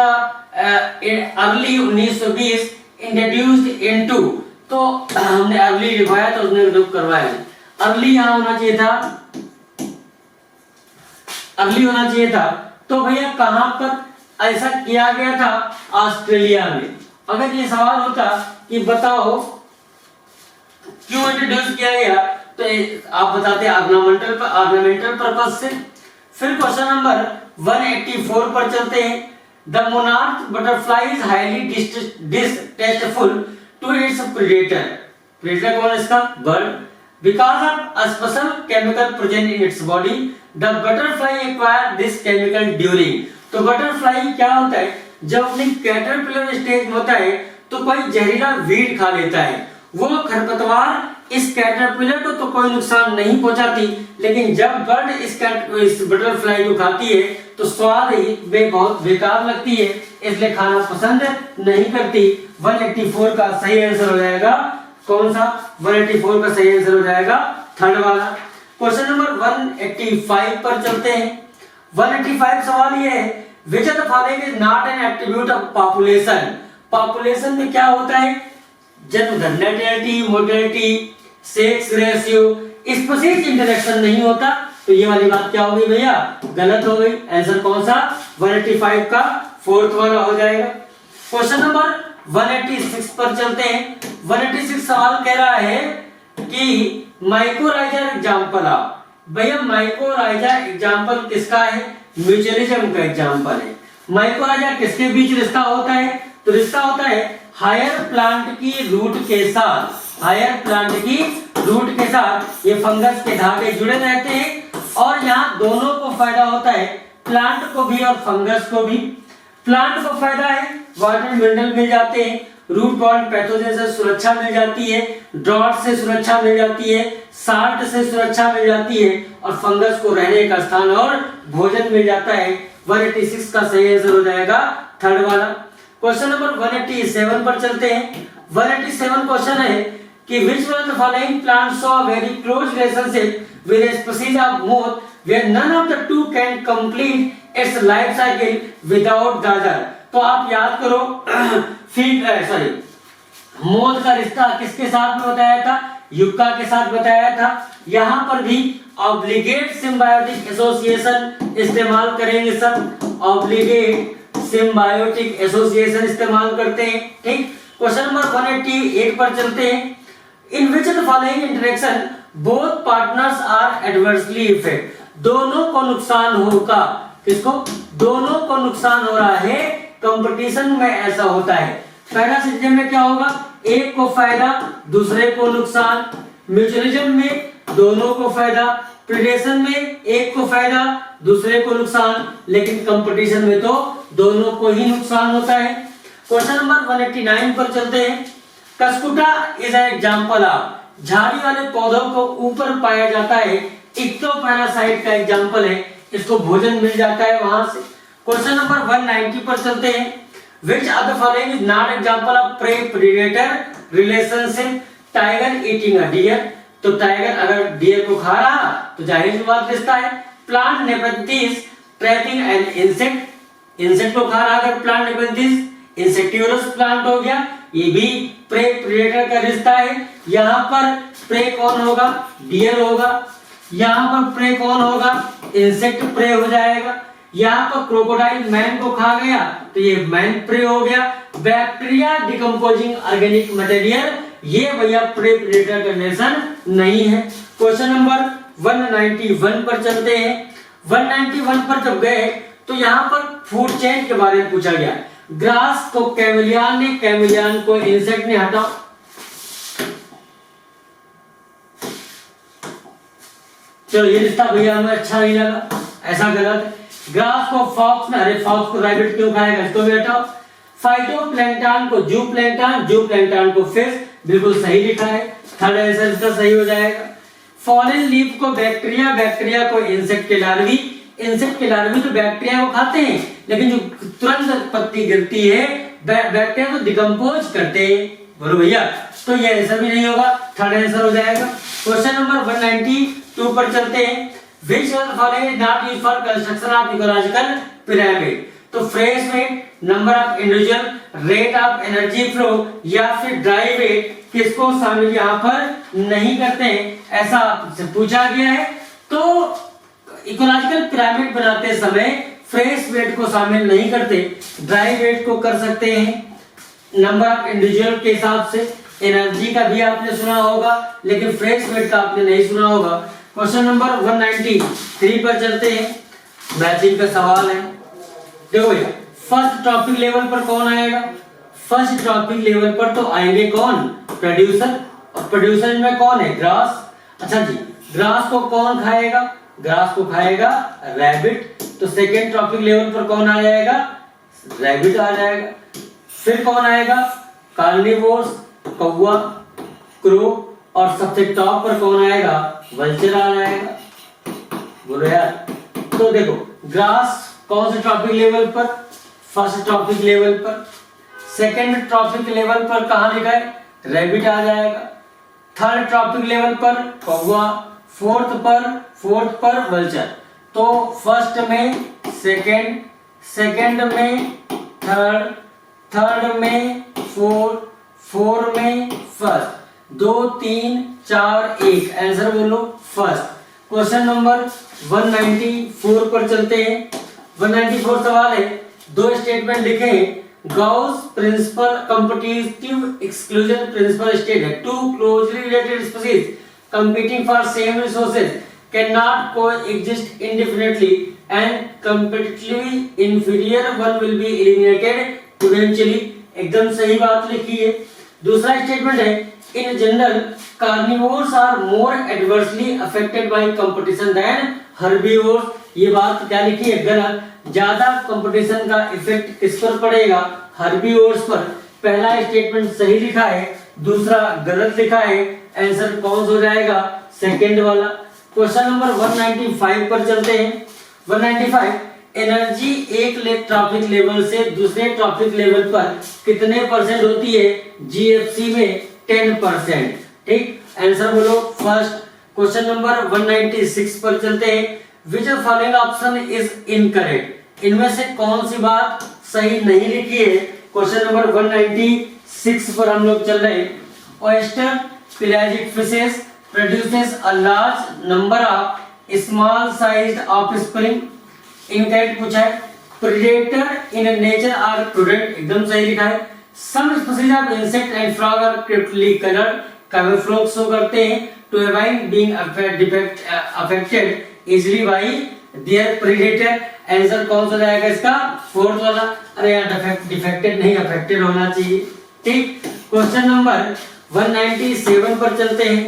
early 1920 introduced into. तो हमने अर्ली लिखवाया तो उसने ग्रुप करवाया। अर्ली यहां होना चाहिए था, अर्ली होना चाहिए था। तो भैया कहां पर ऐसा किया गया था? ऑस्ट्रेलिया में। अगर ये सवाल होता कि बताओ क्यों इंट्रोड्यूस किया गया तो आप बताते ऑर्नामेंटल पर्पस से। फिर क्वेश्चन नंबर 184 पर चलते हैं। The monarch butterfly is highly distasteful to its predator. Predator कौन है इसका? Bird. Because of a special chemical present in its body, the butterfly acquire this chemical during। तो बटरफ्लाई क्या होता है? जब अपनी कैटरपिलर स्टेज में होता है तो कोई जहरीला वीड खा लेता है। वो खरपतवार इस कैटरपिलर को तो कोई नुकसान नहीं पहुंचाती, लेकिन जब बर्ड इस बटरफ्लाई को खाती है तो स्वाद ही बहुत बेकार लगती है, इसलिए खाना पसंद नहीं करती। 184 का सही आंसर हो जाएगा कौन सा? 184 का सही आंसर हो जाएगा थर्ड वाला। क्वेश्चन नंबर 185 पर चलते हैं। 185 सवाल ये है which of the following is not an attribute of population। Population में क्या होता है? जन्म दर, natality, mortality, sex ratio, species interaction नहीं होता। तो ये वाली बात क्या होगी भैया? गलत हो गई। आंसर कौन सा? 185 का फोर्थ वाला हो जाएगा। क्वेश्चन नंबर 186 पर चलते हैं। 186 सवाल कह रहा है कि माइकोराइजा एग्जांपल ऑफ। भैया माइकोराइजा एग्जांपल किसका है? म्यूचुअलिज्म का एग्जांपल है। माइकोराइजा किसके बीच रिश्ता होता है? तो रिश्ता होता है हायर प्लांट की रूट के साथ। हायर प्लांट की रूट के साथ ये फंगस के धागे जुड़े रहते हैं और यहाँ दोनों को फायदा होता है, प्लांट को भी और फंगस को भी। प्लांट को फायदा है वाटर मिनरल मिल जाते हैं, रूट बॉर्न पैथोजन से सुरक्षा मिल जाती है, ड्रॉट से सुरक्षा मिल जाती है, साल्ट से सुरक्षा मिल जाती है और फंगस को रहने का स्थान और भोजन मिल जाता है। 186 का सही आंसर हो जाएगा थर्ड वाला। क्वेश्चन नंबर 187 पर चलते हैं। 187 क्वेश्चन है कि which one of the following plants saw a very close relationship with a species of moth where none of the two can complete its life cycle without the other। तो आप याद करो मोथ का रिश्ता किसके साथ में बताया था? युक्का के साथ बताया था। यहाँ पर भी ऑब्लिगेट सिम्बायोटिक एसोसिएशन इस्तेमाल करेंगे सब। ऑब्लिगेट सिम्बायोटिक एसोसिएशन इस्तेमाल करते हैं। ठीक, क्वेश्चन नंबर 188 पर चलते हैं। In which of the following interaction both partners are adversely effect. दोनों को नुकसान होगा। किसको? दोनों को नुकसान हो रहा है। कंपटीशन में ऐसा होता है। पहला सिस्टम में क्या होगा? एक को फायदा दूसरे को नुकसान। म्यूचुअलिज्म में दोनों को फायदा, प्रेडेशन में एक को फायदा दूसरे को नुकसान, लेकिन कंपटीशन में तो दोनों को ही नुकसान होता है। क्वेश्चन नंबर 189 पर चलते हैं। Cuscuta is an example of. झाड़ी वाले पौधों को ऊपर पाया जाता है, इक्टोपैरासाइट का एग्जांपल है, इसको भोजन मिल जाता है वहां से। क्वेश्चन नंबर 190 पर चलते हैं। Which of the following is not example of prey predator relationship? Tiger eating a deer, तो टाइगर अगर डियर को खा रहा तो जाहिर सी बात रिश्ता है। Plant nepenthes trapping an insect, insect को खा रहा अगर प्लांट नेपेंथिस, इंसेक्टिवरस प्लांट हो गया, ये भी प्रे प्रेडेटर का रिश्ता है। यहाँ पर प्रे कौन होगा? डियर होगा। यहाँ पर प्रे कौन होगा? इंसेक्ट प्रे हो जाएगा। यहाँ पर क्रोकोडाइल मैन को खा गया तो ये मैन प्रे हो गया। बैक्टीरिया डिकम्पोजिंग ऑर्गेनिक मटेरियल, ये भैया प्रे प्रेडेटर कंडीशन नहीं है। क्वेश्चन नंबर 191 पर चलते हैं। 191 पर जब गए तो यहाँ पर फूड चेन के बारे में पूछा गया। ग्रास को कैमेलियन ने, कैमेलियन को इंसेक्ट ने हटाओ। चलो ये रिश्ता भैया हमें अच्छा नहीं लगा, ऐसा गलत है। ग्रास को फॉक्स ने, अरे फॉक्स को रैबिट क्यों खाएगा, इसको भी हटाओ। फाइटोप्लैंक्टन को जूप्लैंक्टन, जूप्लैंक्टन को फिश, बिल्कुल सही लिखा है, थर्ड आंसर इसका सही हो जाएगा। फॉलन लीफ को बैक्टीरिया, बैक्टीरिया को इंसेक्ट के लार्वी, इंसेक्ट के लार्वी तो बैक्टीरिया को खाते हैं लेकिन जो तुरंत पत्ती गिरती है बैक्टीरिया को डिकम्पोज करते हैं, बोलो भैया, तो ये आंसर भी नहीं होगा, थर्ड आंसर हो जाएगा। क्वेश्चन नंबर 192 पर चलते हैं। Which of the following is not used for construction of ecological pyramid? तो fresh weight, number of individual, rate of energy flow या फिर ड्राई वेट, किसको शामिल यहाँ पर नहीं करते हैं, ऐसा आपसे पूछा गया है। तो इकोलॉजिकल पिरामिड बनाते समय फ्रेश वेट को शामिल नहीं करते, ड्राई वेट को कर सकते हैं। नंबर ऑफ इंडिविजुअल के हिसाब से एनर्जी का भी आपने सुना होगा लेकिन फ्रेश वेट का आपने नहीं सुना होगा। क्वेश्चन नंबर 193 पर चलते हैं। मैचिंग का सवाल है। देखो भैया, फर्स्ट टॉपिक लेवल पर कौन आएगा? फर्स्ट टॉपिक लेवल पर तो आएंगे कौन? प्रोड्यूसर, और प्रोड्यूसर में कौन है? ग्रास। अच्छा जी, ग्रास को कौन खाएगा? ग्रास को खाएगा रैबिट, तो सेकेंड टॉपिक लेवल पर कौन आ जाएगा? रैबिट आ जाएगा। फिर कौन आएगा? कार्निवोर्स, कौवा, क्रो, और सबसे टॉप पर कौन आएगा? वल्चर आ जाएगा। बोलो यार, तो देखो ग्रास कौन से टॉपिक लेवल पर? फर्स्ट टॉपिक लेवल पर। सेकंड टॉपिक लेवल पर कहां लिखा है? रैबिट आ जाएगा। थर्ड टॉपिक लेवल पर कौवा, फोर्थ पर वल्चर। तो फर्स्ट में सेकंड, सेकंड में थर्ड, थर्ड में फोर्थ में फर्स्ट, 2 3 4 1, आंसर बोलो फर्स्ट। क्वेश्चन नंबर 194 पर चलते हैं। 194 सवाल है, दो स्टेटमेंट लिखे हैं। Gause principle competitive exclusion principle state है two closely related species competing for same resources can not coexist indefinitely and compatibly inferior one will be eliminated eventually, एकदम सही बात लिखी है। दूसरा स्टेटमेंट है, in general carnivores are more adversely affected by competition than herbivores, ये बात क्या लिखी है? गलत। ज्यादा कंपटीशन का इफेक्ट किस पर पड़ेगा? हर्बीवोर्स पर। पहला स्टेटमेंट सही लिखा है, दूसरा गलत लिखा है, आंसर कौन हो जाएगा? सेकंड वाला। क्वेश्चन नंबर 195 पर चलते हैं। 195, एनर्जी एक ट्रॉपिक लेवल से दूसरे ट्रॉपिक लेवल पर कितने परसेंट होती है? जीएफसी में 10%। ठीक, आंसर बोलो फर्स्ट। क्वेश्चन नंबर 196 पर चलते हैं। Which of following option is incorrect? इनमें से कौन सी बात सही नहीं लिखी है? क्वेश्चन नंबर 196 पर हम लोग चल रहे हैं। Oyster pelagic fishes produces a large number of small sized offspring, incorrect पूछा है। Predator in nature are prudent, एकदम सही लिखा है। Some species of insect and frog are cryptically colored, camouflage show करते हैं to avoid being affected easily by their predator। Answer कौन सा जाएगा इसका? फोर्थ वाला। अरे यार डिफेक्टेड नहीं, अफेक्टेड होना चाहिए। ठीक, क्वेश्चन नंबर 197 पर चलते हैं।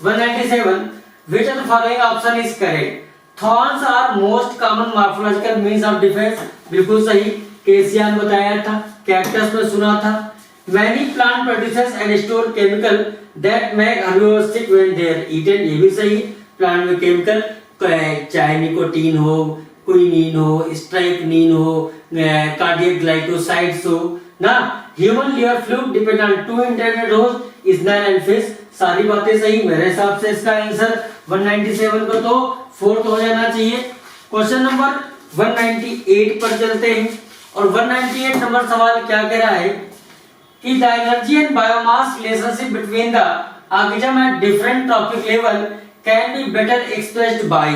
197, which of the following option is correct? Thorns are most common morphological means of defense, बिल्कुल सही। केसियान बताया था, कैक्टस में सुना था। Many plant produces and store chemical that make herbivores sick when they are eaten, ये भी सही। प्लांट में केमिकल चाहे निकोटीन हो, क्विनीन हो, स्ट्राइकनीन हो, कार्डियक ग्लाइकोसाइड्स हो ना। Human liver fluid depend on 2 internet host snail and fish. सारी बातें सही। मेरे हिसाब से इसका आंसर 197 का तो 4th हो जाना चाहिए। क्वेश्चन नंबर 198 पर चलते हैं और 198 नंबर सवाल क्या कह रहा है कि the energy and biomass relationship between the organism at different trophic level can be better expressed by.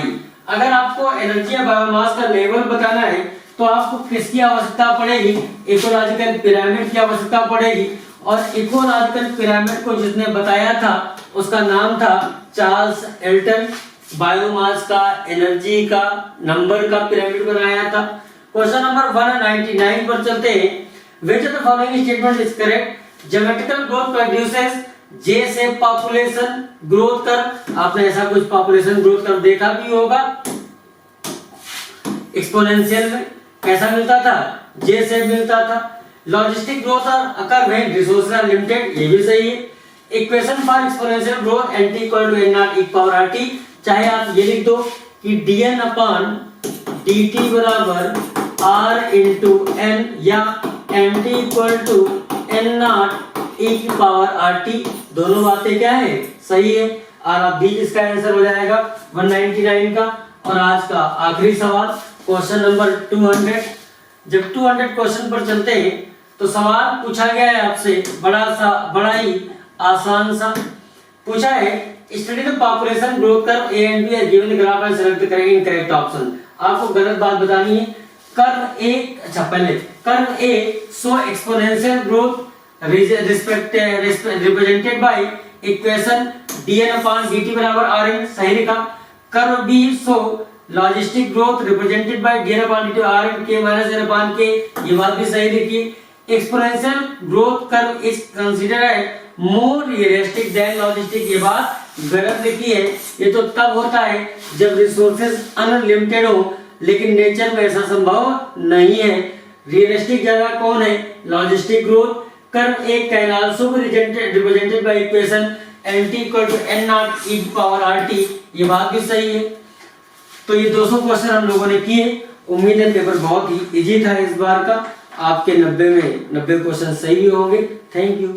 अगर आपको एनर्जी या बायोमास का लेवल बताना है तो आपको किसकी आवश्यकता पड़ेगी? इकोलॉजिकल पिरामिड की आवश्यकता पड़ेगी। और इकोलॉजिकल पिरामिड को जिसने बताया था उसका नाम था चार्ल्स एल्टन। बायोमास का, एनर्जी का, नंबर का पिरामिड बनाया था। क्वेश्चन नंबर 199 पर चलते हैं। Which of the following statement is correct? Geometrical growth produces J shape population growth कर। आपने ऐसा कुछ population growth कर देखा भी होगा एक्सपोनेंशियल में। कैसा मिलता था? J shape मिलता था। Logistic growth occur when resources are limited, ये भी सही है। Equation for exponential growth nt equal to n naught e power rt। चाहे आप ये लिख दो कि dn अपॉन dt बराबर r इंटू n या nt equal to n naught e की पावर rt। दोनों बातें क्या है? सही है। और अब भी इसका आंसर हो जाएगा 199 का। और आज का आखिरी सवाल क्वेश्चन नंबर 200। जब 200 क्वेश्चन पर चलते हैं तो सवाल पूछा गया है आपसे बड़ा ही आसान सा पूछा है। Study the population growth curve A and B are given the graph and select the correct incorrect option. आपको गलत बात बतानी है। कर्व ए, अच्छा पहले curve A show exponential growth represented by equation dn upon dt बराबर rn, सही लिखा। Curve B show logistic growth represented by dn upon dt rn k minus n upon k, ये बात भी सही लिखी। Exponential growth curve is considered more realistic than logistic, ये बात गलत लिखी है। ये तो तब होता है जब रिसोर्सेज अनलिमिटेड हो, लेकिन नेचर में ऐसा संभव नहीं है। रियलिस्टिक जगह कौन है? Logistic growth. Curve A can also be represented by equation nt equal to n naught e power rt, ये बात भी सही है। तो ये 200 क्वेश्चन हम लोगों ने किए। उम्मीद है पेपर बहुत ही इजी था इस बार का। आपके 90 में 90 क्वेश्चन सही भी होंगे। Thank you.